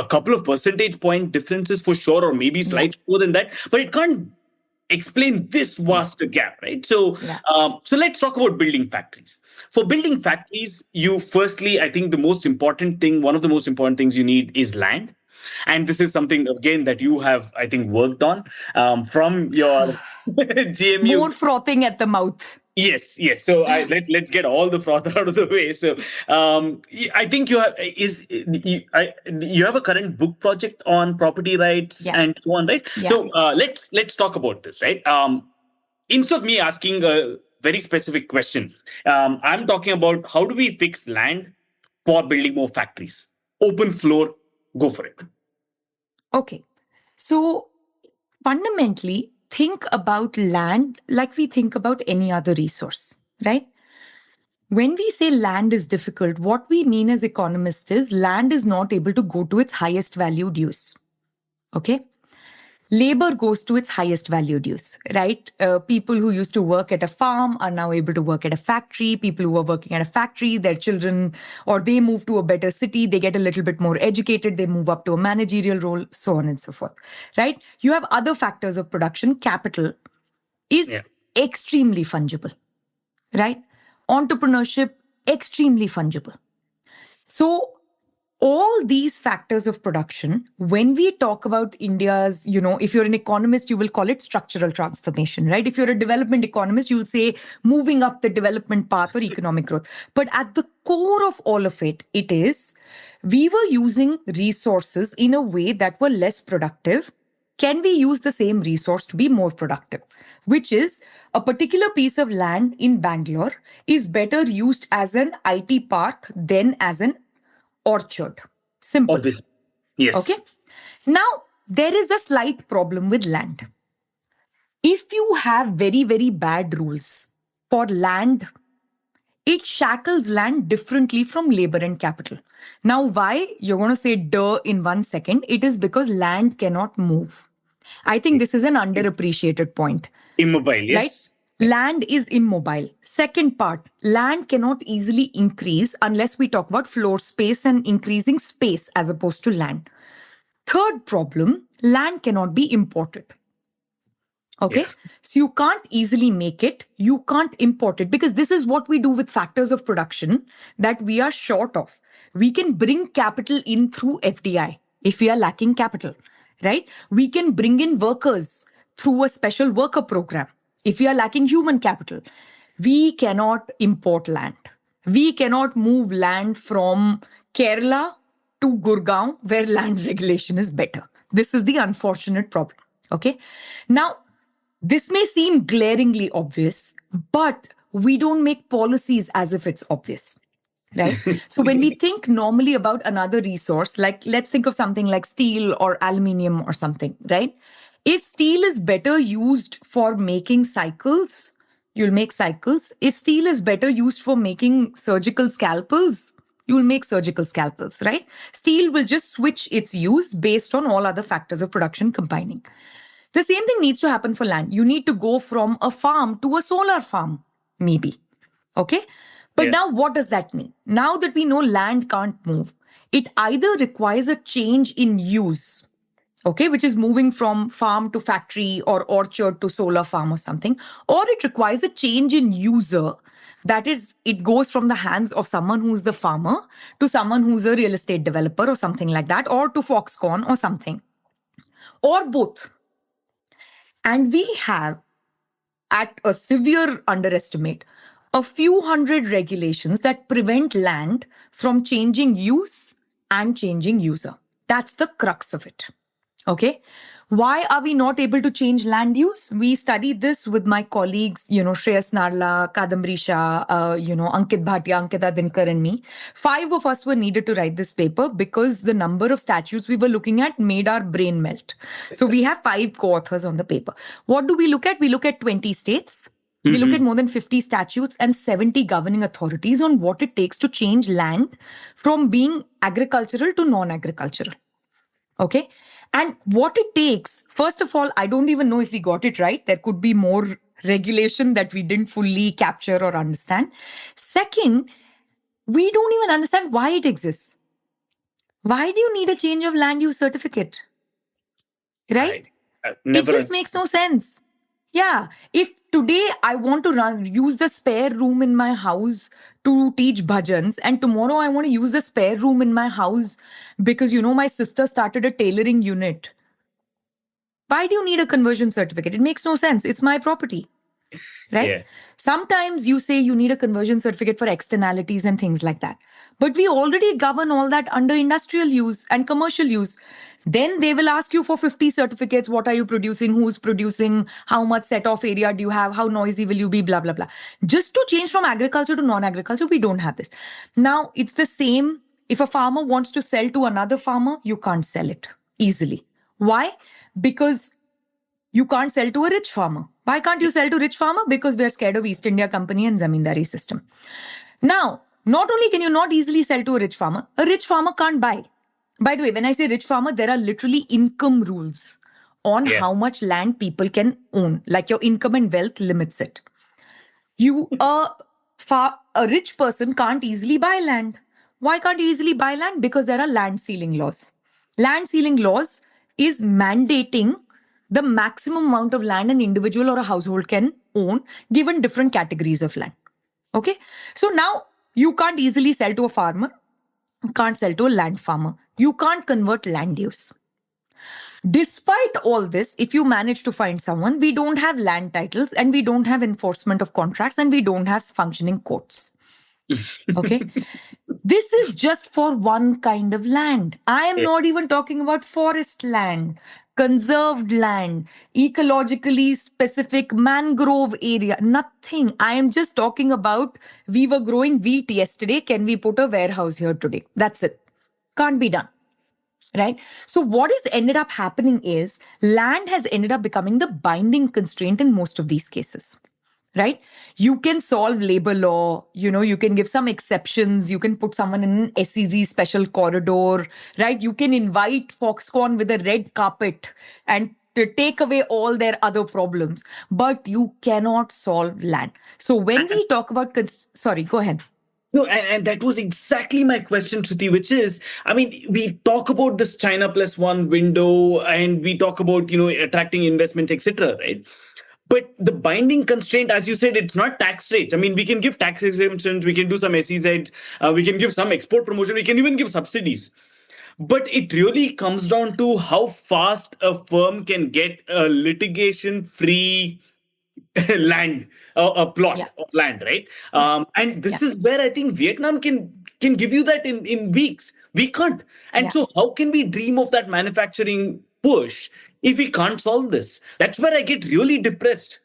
couple of percentage point differences for sure, or maybe Yeah. slightly more than that, but it can't explain this vast gap, right? So, Yeah. so let's talk about building factories. For building factories, you firstly, I think the most important thing, one of the most important things you need is land. And this is something again that you have, I think, worked on from your GMU. More frothing at the mouth. Yes, yes. So let's get all the froth out of the way. So I think you have a current book project on property rights Yeah. and so on, right? Yeah. So let's talk about this, right? Instead of me asking a very specific question, I'm talking about how do we fix land for building more factories? Open floor, go for it. Okay. So fundamentally, think about land like we think about any other resource, right? When we say land is difficult, what we mean as economists is land is not able to go to its highest valued use. Okay? Labor goes to its highest valued use, right? People who used to work at a farm are now able to work at a factory. People who are working at a factory, their children, or they move to a better city, they get a little bit more educated, they move up to a managerial role, so on and so forth, right? You have other factors of production. Capital is extremely fungible, right? Entrepreneurship, extremely fungible. So all these factors of production, when we talk about India's, if you're an economist, you will call it structural transformation, right? If you're a development economist, you'll say moving up the development path or economic growth. But at the core of all of it, it is we were using resources in a way that were less productive. Can we use the same resource to be more productive? Which is a particular piece of land in Bangalore is better used as an IT park than as an orchard. Simple. Obviously. Yes. Okay. Now, there is a slight problem with land. If you have very, very bad rules for land, it shackles land differently from labor and capital. Now, why? You're going to say duh in 1 second. It is because land cannot move. I think this is an underappreciated point. Immobile, yes. Right? Land is immobile. Second part, land cannot easily increase unless we talk about floor space and increasing space as opposed to land. Third problem, land cannot be imported. Okay. Yes. So you can't easily make it. You can't import it because this is what we do with factors of production that we are short of. We can bring capital in through FDI if we are lacking capital, right? We can bring in workers through a special worker program if we are lacking human capital. We cannot import land. We cannot move land from Kerala to Gurgaon where land regulation is better. This is the unfortunate problem. Okay. Now, this may seem glaringly obvious, but we don't make policies as if it's obvious, right? So when we think normally about another resource, like let's think of something like steel or aluminium or something, right? If steel is better used for making cycles, you'll make cycles. If steel is better used for making surgical scalpels, you'll make surgical scalpels, right? Steel will just switch its use based on all other factors of production combining. The same thing needs to happen for land. You need to go from a farm to a solar farm, maybe. Okay? But now what does that mean? Now that we know land can't move, it either requires a change in use, okay, which is moving from farm to factory or orchard to solar farm or something, or it requires a change in user. That is, it goes from the hands of someone who's the farmer to someone who's a real estate developer or something like that, or to Foxconn or something, or both. And we have, at a severe underestimate, a few hundred regulations that prevent land from changing use and changing user. That's the crux of it. Okay. Why are we not able to change land use? We studied this with my colleagues, Shreyas Narla, Kadambri Shah, Ankit Bhatia, Ankita Dinkar, and me. 5 of us were needed to write this paper because the number of statutes we were looking at made our brain melt. So we have 5 co-authors on the paper. What do we look at? We look at 20 states. We look at more than 50 statutes and 70 governing authorities on what it takes to change land from being agricultural to non-agricultural. Okay. And what it takes, first of all, I don't even know if we got it right. There could be more regulation that we didn't fully capture or understand. Second, we don't even understand why it exists. Why do you need a change of land use certificate? Right? It just makes no sense. Yeah. If today I want to use the spare room in my house to teach bhajans, and tomorrow I want to use the spare room in my house because, my sister started a tailoring unit. Why do you need a conversion certificate? It makes no sense. It's my property. Right? Yeah. Sometimes you say you need a conversion certificate for externalities and things like that. But we already govern all that under industrial use and commercial use. Then they will ask you for 50 certificates. What are you producing? Who's producing? How much set-off area do you have? How noisy will you be? Blah, blah, blah. Just to change from agriculture to non-agriculture, we don't have this. Now, it's the same. If a farmer wants to sell to another farmer, you can't sell it easily. Why? Because you can't sell to a rich farmer. Why can't you sell to rich farmer? Because we're scared of East India Company and Zamindari system. Now, not only can you not easily sell to a rich farmer can't buy. By the way, when I say rich farmer, there are literally income rules on how much land people can own. Like your income and wealth limits it. A rich person can't easily buy land. Why can't you easily buy land? Because there are land ceiling laws. Land ceiling laws is mandating the maximum amount of land an individual or a household can own given different categories of land. Okay. So now you can't easily sell to a farmer. You can't sell to a land farmer. You can't convert land use. Despite all this, if you manage to find someone, we don't have land titles and we don't have enforcement of contracts and we don't have functioning courts. Okay. This is just for one kind of land. I am not even talking about forest land, conserved land, ecologically specific mangrove area, nothing. I am just talking about we were growing wheat yesterday. Can we put a warehouse here today? That's it. Can't be done. Right? So what has ended up happening is land has ended up becoming the binding constraint in most of these cases. Right? You can solve labor law, you can give some exceptions, you can put someone in an SEZ special corridor, right? You can invite Foxconn with a red carpet and to take away all their other problems, but you cannot solve land. So when we talk about, sorry, go ahead. No, and that was exactly my question, Shruti, which is, we talk about this China plus one window and we talk about, attracting investment, etc., right? But the binding constraint, as you said, it's not tax rates. We can give tax exemptions, we can do some SEZ, we can give some export promotion, we can even give subsidies. But it really comes down to how fast a firm can get a litigation-free land, a plot of land, right? And this is where I think Vietnam can give you that in weeks. We can't. And so how can we dream of that manufacturing push if we can't solve this? That's where I get really depressed.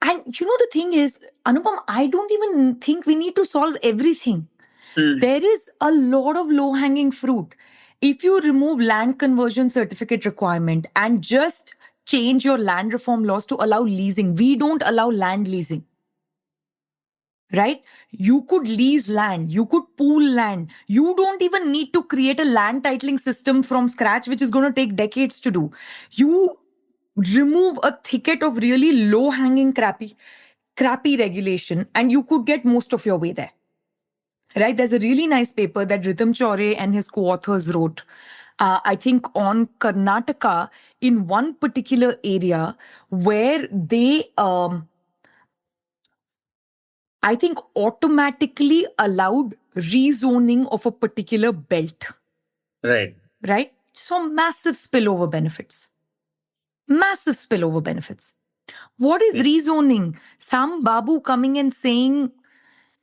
And the thing is, Anupam, I don't even think we need to solve everything. There is a lot of low-hanging fruit. If you remove land conversion certificate requirement and just change your land reform laws to allow leasing, we don't allow land leasing. Right? You could lease land, you could pool land. You don't even need to create a land titling system from scratch, which is going to take decades to do. You remove a thicket of really low-hanging crappy regulation and you could get most of your way there. Right? There's a really nice paper that Ritam Chore and his co-authors wrote, I think on Karnataka in one particular area where they, I think, automatically allowed rezoning of a particular belt. Right. Right? So massive spillover benefits. Massive spillover benefits. What is rezoning? Some babu coming and saying,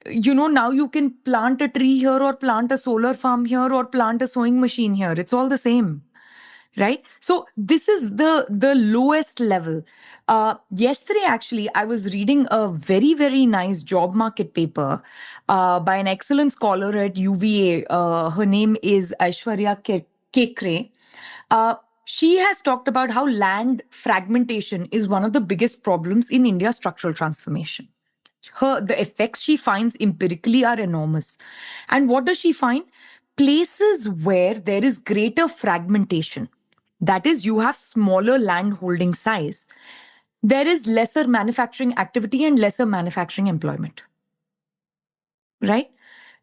now you can plant a tree here or plant a solar farm here or plant a sewing machine here. It's all the same. Right? So this is the lowest level. Yesterday, actually, I was reading a very, very nice job market paper by an excellent scholar at UVA. Her name is Aishwarya Kekre. She has talked about how land fragmentation is one of the biggest problems in India's structural transformation. The effects she finds empirically are enormous. And what does she find? Places where there is greater fragmentation, that is, you have smaller land holding size, there is lesser manufacturing activity and lesser manufacturing employment. Right?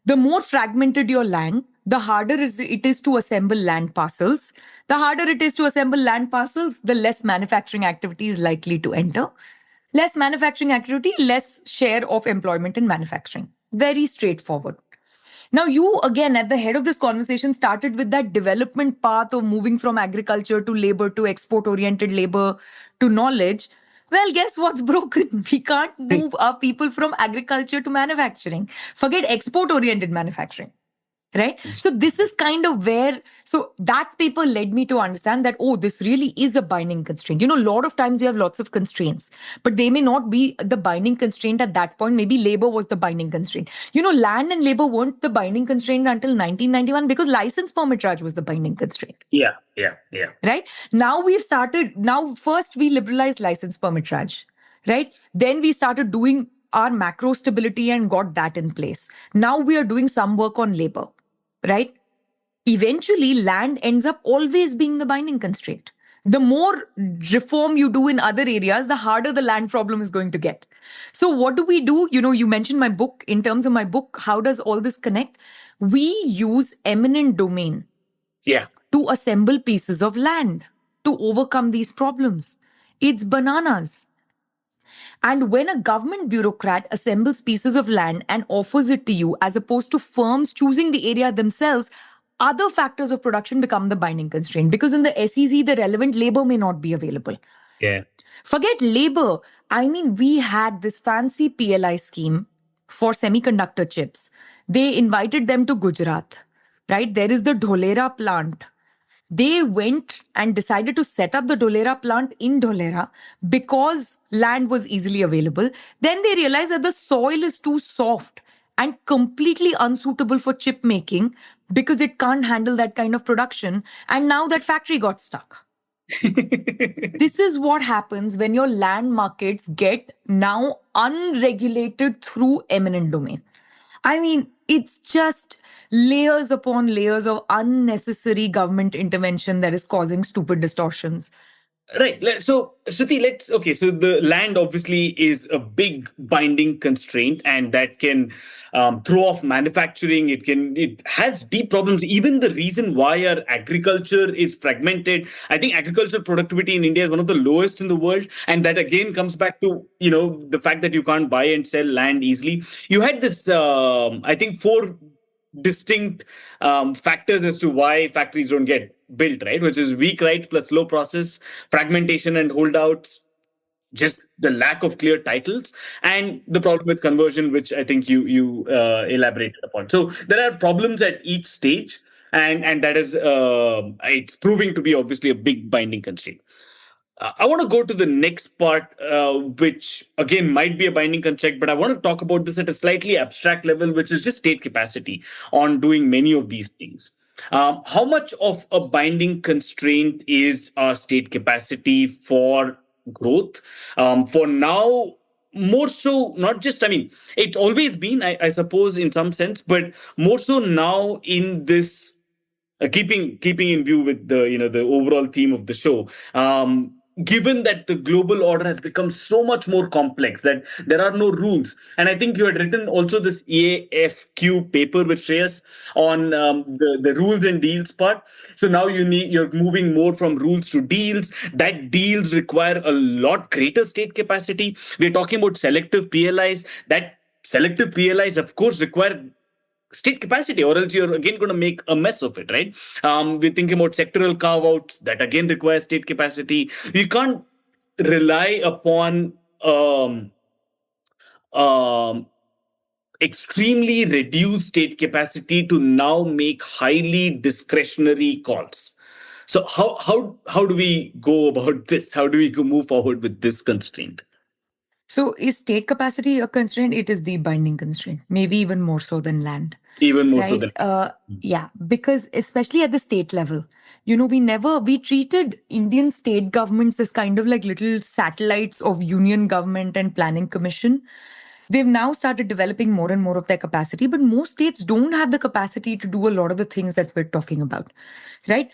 The more fragmented your land, the harder it is to assemble land parcels. The harder it is to assemble land parcels, the less manufacturing activity is likely to enter. Less manufacturing activity, less share of employment in manufacturing. Very straightforward. Now, you, again, at the head of this conversation, started with that development path of moving from agriculture to labor to export-oriented labor to knowledge. Well, guess what's broken? We can't move our people from agriculture to manufacturing. Forget export-oriented manufacturing. Right? So this is kind of where, so that paper led me to understand that, this really is a binding constraint. A lot of times you have lots of constraints, but they may not be the binding constraint at that point. Maybe labor was the binding constraint. Land and labor weren't the binding constraint until 1991 because license permit charge was the binding constraint. Yeah. Right? Now first we liberalized license permit charge. Right? Then we started doing our macro stability and got that in place. Now we are doing some work on labor. Right? Eventually, land ends up always being the binding constraint. The more reform you do in other areas, the harder the land problem is going to get. So what do? You mentioned my book. In terms of my book, how does all this connect? We use eminent domain to assemble pieces of land to overcome these problems. It's bananas. And when a government bureaucrat assembles pieces of land and offers it to you, as opposed to firms choosing the area themselves, other factors of production become the binding constraint. Because in the SEZ, the relevant labor may not be available. Yeah. Forget labor. I mean, we had this fancy PLI scheme for semiconductor chips. They invited them to Gujarat, right? There is the Dholera plant. They went and decided to set up the Dholera plant in Dholera because land was easily available. Then they realized that the soil is too soft and completely unsuitable for chip making because it can't handle that kind of production. And now that factory got stuck. This is what happens when your land markets get now unregulated through eminent domain. I mean, it's just layers upon layers of unnecessary government intervention that is causing stupid distortions. Right. So, Shruti, so the land obviously is a big binding constraint and that can throw off manufacturing. It has deep problems. Even the reason why our agriculture is fragmented, I think agriculture productivity in India is one of the lowest in the world. And that again comes back to, the fact that you can't buy and sell land easily. You had this, I think, 4 distinct factors as to why factories don't get built, right? Which is weak rights plus slow process, fragmentation and holdouts, just the lack of clear titles, and the problem with conversion, which I think you elaborated upon. So there are problems at each stage, and that is it's proving to be obviously a big binding constraint. I want to go to the next part, which again might be a binding constraint, but I want to talk about this at a slightly abstract level, which is just state capacity on doing many of these things. How much of a binding constraint is our state capacity for growth? For now, more so, not just, it's always been, I suppose, in some sense, but more so now in this, keeping in view with the overall theme of the show. Given that the global order has become so much more complex, that there are no rules. And I think you had written also this EAFQ paper with Shreyas on the rules and deals part. So now you're moving more from rules to deals. That deals require a lot greater state capacity. We're talking about selective PLIs. That selective PLIs, of course, require state capacity, or else you're again going to make a mess of it, right? We're thinking about sectoral carve-outs that again require state capacity. You can't rely upon um, extremely reduced state capacity to now make highly discretionary calls. So how do we go about this? How do we move forward with this constraint? So is state capacity a constraint? It is the binding constraint, maybe even more so than land. Even more so Right? than Yeah, because especially at the state level, we treated Indian state governments as kind of like little satellites of union government and planning commission. They've now started developing more and more of their capacity, but most states don't have the capacity to do a lot of the things that we're talking about, right?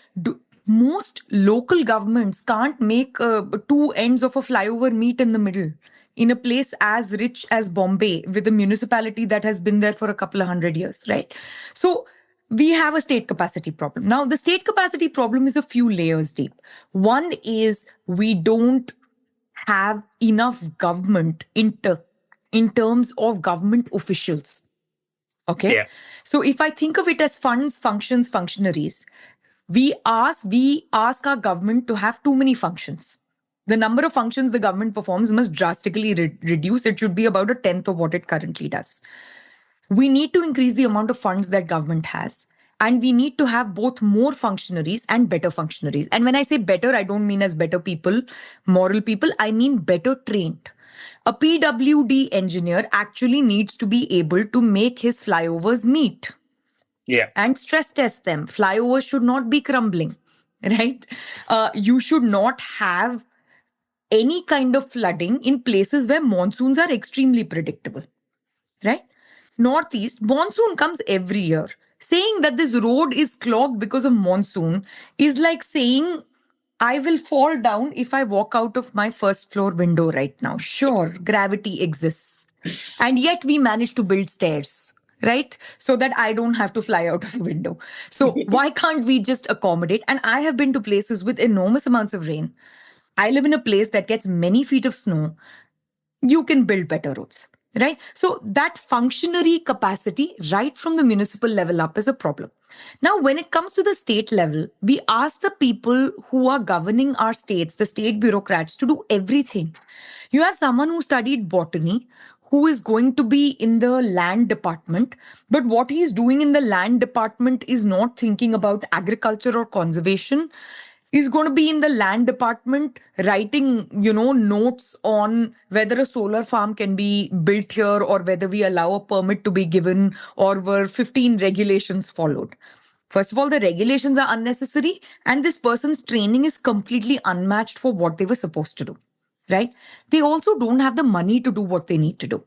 Most local governments can't make two ends of a flyover meet in the middle in a place as rich as Bombay with a municipality that has been there for a couple of 100 years, right? So we have a state capacity problem. Now, the state capacity problem is a few layers deep. One is we don't have enough government in terms of government officials. Okay. Yeah. So if I think of it as funds, functions, functionaries, we ask our government to have too many functions. The number of functions the government performs must drastically reduce. It should be about a tenth of what it currently does. We need to increase the amount of funds that government has. And we need to have both more functionaries and better functionaries. And when I say better, I don't mean as better people, moral people. I mean better trained. A PWD engineer actually needs to be able to make his flyovers meet. Yeah. And stress test them. Flyovers should not be crumbling, right? You should not have any kind of flooding in places where monsoons are extremely predictable, right? Northeast, monsoon comes every year. Saying that this road is clogged because of monsoon is like saying, I will fall down if I walk out of my first floor window right now. Sure, gravity exists. And yet we manage to build stairs, right? So that I don't have to fly out of a window. So why can't we just accommodate? And I have been to places with enormous amounts of rain. I live in a place that gets many feet of snow. You can build better roads, right? So that functionary capacity right from the municipal level up is a problem. Now, when it comes to the state level, we ask the people who are governing our states, the state bureaucrats, to do everything. You have someone who studied botany, who is going to be in the land department, but what he's doing in the land department is not thinking about agriculture or conservation. He's going to be in the land department writing, notes on whether a solar farm can be built here or whether we allow a permit to be given or were 15 regulations followed. First of all, the regulations are unnecessary and this person's training is completely unmatched for what they were supposed to do, right? They also don't have the money to do what they need to do.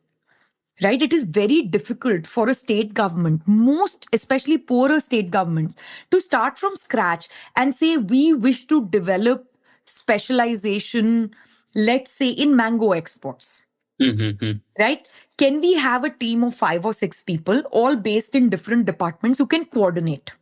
Right? It is very difficult for a state government, most especially poorer state governments, to start from scratch and say, we wish to develop specialization, let's say in mango exports. Mm-hmm. Right? Can we have a team of 5 or 6 people, all based in different departments who can coordinate?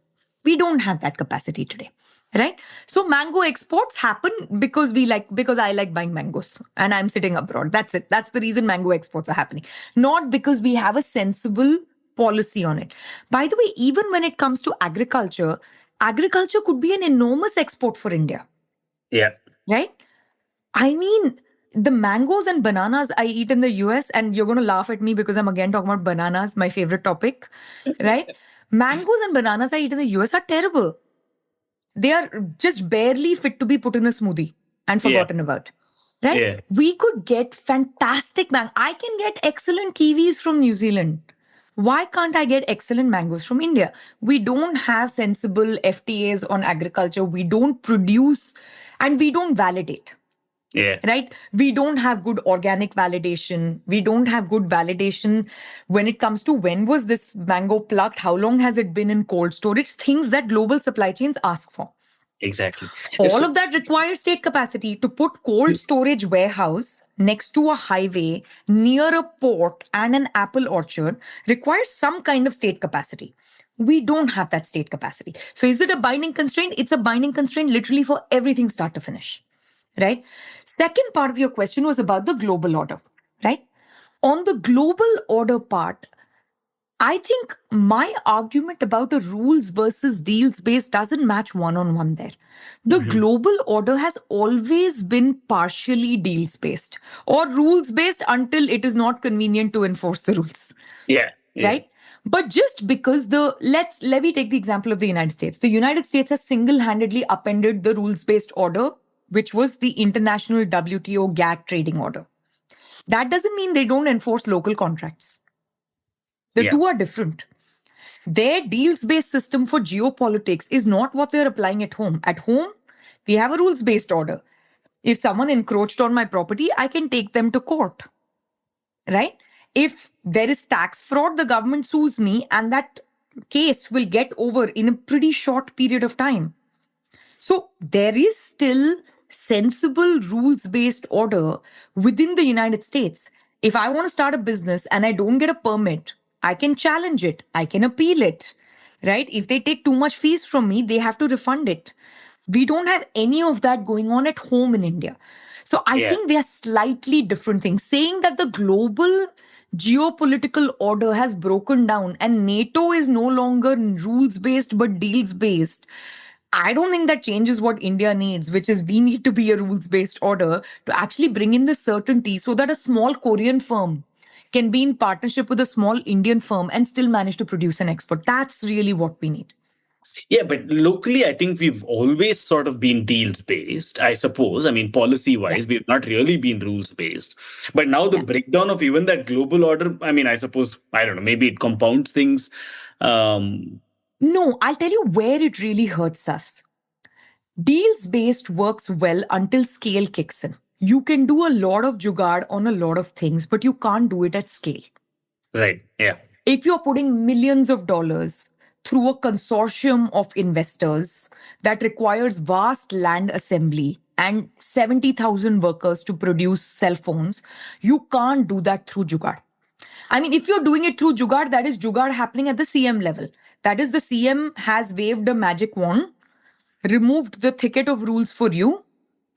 We don't have that capacity today. Right? So mango exports happen because I like buying mangoes and I'm sitting abroad. That's it. That's the reason mango exports are happening. Not because we have a sensible policy on it. By the way, even when it comes to agriculture could be an enormous export for India. Yeah. Right? I mean, the mangoes and bananas I eat in the US, and you're going to laugh at me because I'm again talking about bananas, my favorite topic, right? Mangoes and bananas I eat in the US are terrible. They are just barely fit to be put in a smoothie and forgotten about. Right? Yeah. We could get fantastic I can get excellent kiwis from New Zealand. Why can't I get excellent mangoes from India? We don't have sensible FTAs on agriculture. We don't produce and we don't validate. Yeah. Right? We don't have good organic validation. We don't have good validation when it comes to when was this mango plucked? How long has it been in cold storage? Things that global supply chains ask for. Exactly. All of that requires state capacity. To put cold storage warehouse next to a highway, near a port and an apple orchard requires some kind of state capacity. We don't have that state capacity. So is it a binding constraint? It's a binding constraint literally for everything start to finish. Right? Second part of your question was about the global order, right? On the global order part, I think my argument about a rules versus deals base doesn't match one on one there. The Mhm. global order has always been partially deals based or rules based until it is not convenient to enforce the rules, Yeah, yeah, right? But just because let me take the example of the United States. The United States has single-handedly upended the rules-based order, which was the international WTO GATT trading order. That doesn't mean they don't enforce local contracts. The yeah. two are different. Their deals based system for geopolitics is not what they're applying at home. At home, we have a rules based order. If someone encroached on my property, I can take them to court, right? If there is tax fraud, the government sues me, and that case will get over in a pretty short period of time. So there is still sensible rules based order within the United States. If I want to start a business and I don't get a permit, I can challenge it, I can appeal it, right? If they take too much fees from me, they have to refund it. We don't have any of that going on at home in India. So I Yeah. think they are slightly different things. Saying that the global geopolitical order has broken down and NATO is no longer rules based but deals based, I don't think that changes what India needs, which is we need to be a rules based order to actually bring in the certainty so that a small Korean firm can be in partnership with a small Indian firm and still manage to produce an export. That's really what we need. Yeah, but locally, I think we've always sort of been deals based, I suppose. I mean, policy Yeah. wise, we've not really been rules based. But now the Yeah. breakdown of even that global order, I mean, I suppose, I don't know, maybe it compounds things. Um, No, I'll tell you where it really hurts us. Deals based works well until scale kicks in. You can do a lot of jugaad on a lot of things, but you can't do it at scale. right. Yeah. If you're putting millions of dollars through a consortium of investors that requires vast land assembly and 70,000 workers to produce cell phones, you can't do that through jugaad. I mean, if you're doing it through jugaad, that is jugaad happening at the CM level. That is, the CM has waved a magic wand, removed the thicket of rules for you,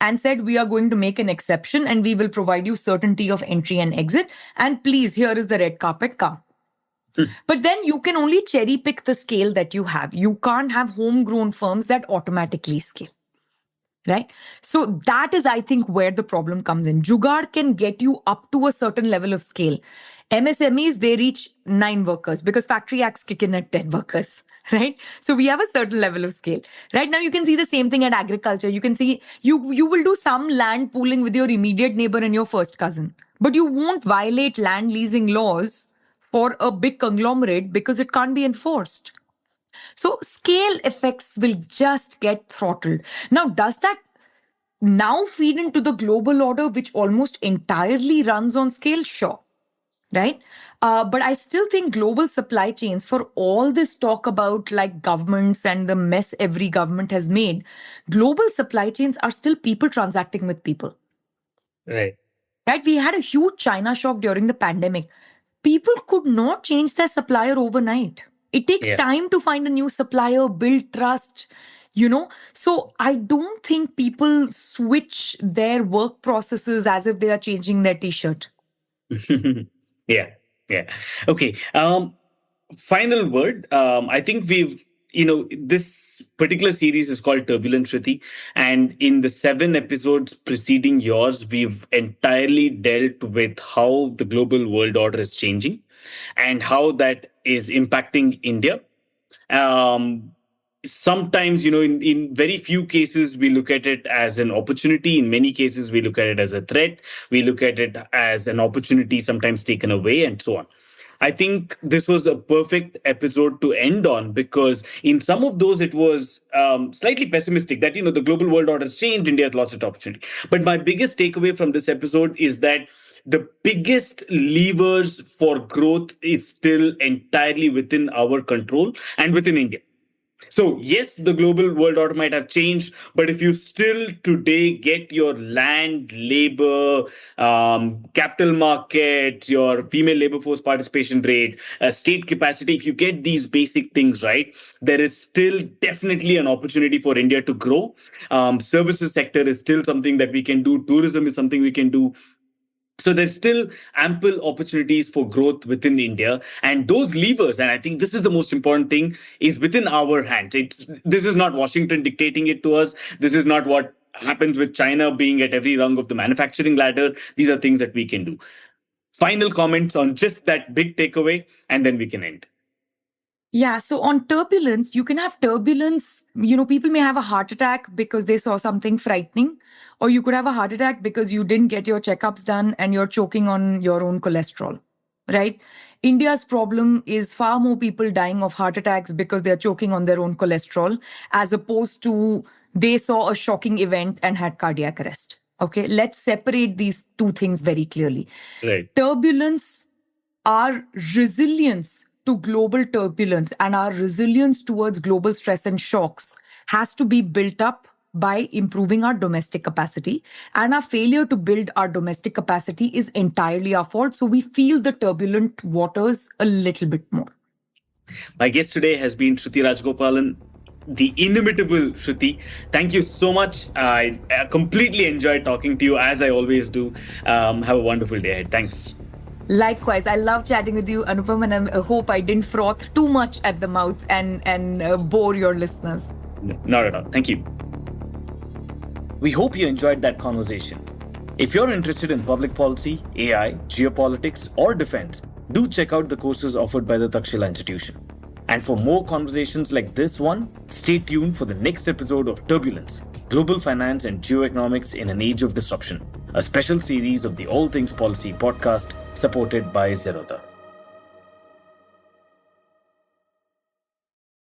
and said, we are going to make an exception and we will provide you certainty of entry and exit. And please, here is the red carpet, come. But then you can only cherry pick the scale that you have. You can't have homegrown firms that automatically scale. Right. So that is, I think, where the problem comes in. Jugaad can get you up to a certain level of scale. MSMEs, they reach 9 workers because factory acts kick in at 10 workers. Right. So we have a certain level of scale. Right now, you can see the same thing at agriculture. You can see you will do some land pooling with your immediate neighbor and your first cousin, but you won't violate land leasing laws for a big conglomerate because it can't be enforced. So scale effects will just get throttled. Now, does that now feed into the global order, which almost entirely runs on scale? Sure. Right. But I still think global supply chains, for all this talk about like governments and the mess every government has made, global supply chains are still people transacting with people. Right. Right. We had a huge China shock during the pandemic. People could not change their supplier overnight. It takes Yeah. time to find a new supplier, build trust, you know. So I don't think people switch their work processes as if they are changing their t-shirt. Yeah. Yeah. Okay. Final word. I think this particular series is called Turbulence, Shruti. And in the 7 episodes preceding yours, we've entirely dealt with how the global world order is changing and how that is impacting India. Um, Sometimes, in very few cases, we look at it as an opportunity. In many cases, we look at it as a threat. We look at it as an opportunity, sometimes taken away, and so on. I think this was a perfect episode to end on because in some of those it was slightly pessimistic that the global world order has changed, India has lost its opportunity. But my biggest takeaway from this episode is that the biggest levers for growth is still entirely within our control and within India. So, yes, the global world order might have changed, but if you still today get your land, labor, capital market, your female labor force participation rate, state capacity, if you get these basic things right, there is still definitely an opportunity for India to grow. Services sector is still something that we can do. Tourism is something we can do. So there's still ample opportunities for growth within India, and those levers, and I think this is the most important thing, is within our hands. This is not Washington dictating it to us. This is not what happens with China being at every rung of the manufacturing ladder. These are things that we can do. Final comments on just that big takeaway, and then we can end. Yeah, so on turbulence, you can have turbulence. People may have a heart attack because they saw something frightening, or you could have a heart attack because you didn't get your checkups done and you're choking on your own cholesterol, right? India's problem is far more people dying of heart attacks because they're choking on their own cholesterol, as opposed to they saw a shocking event and had cardiac arrest. Okay, let's separate these two things very clearly. Right. Turbulence, our resilience to global turbulence and our resilience towards global stress and shocks has to be built up by improving our domestic capacity. And our failure to build our domestic capacity is entirely our fault. So we feel the turbulent waters a little bit more. My guest today has been Shruti Rajagopalan, the inimitable Shruti. Thank you so much. I completely enjoyed talking to you, as I always do. Have a wonderful day ahead. Thanks. Likewise, I love chatting with you, Anupam, and I hope I didn't froth too much at the mouth and bore your listeners. No, not at all. Thank you. We hope you enjoyed that conversation. If you're interested in public policy, AI, geopolitics, or defense, do check out the courses offered by the Takshila Institution. And for more conversations like this one, stay tuned for the next episode of Turbulence, Global Finance and Geoeconomics in an Age of Disruption, a special series of the All Things Policy podcast supported by Zerodha.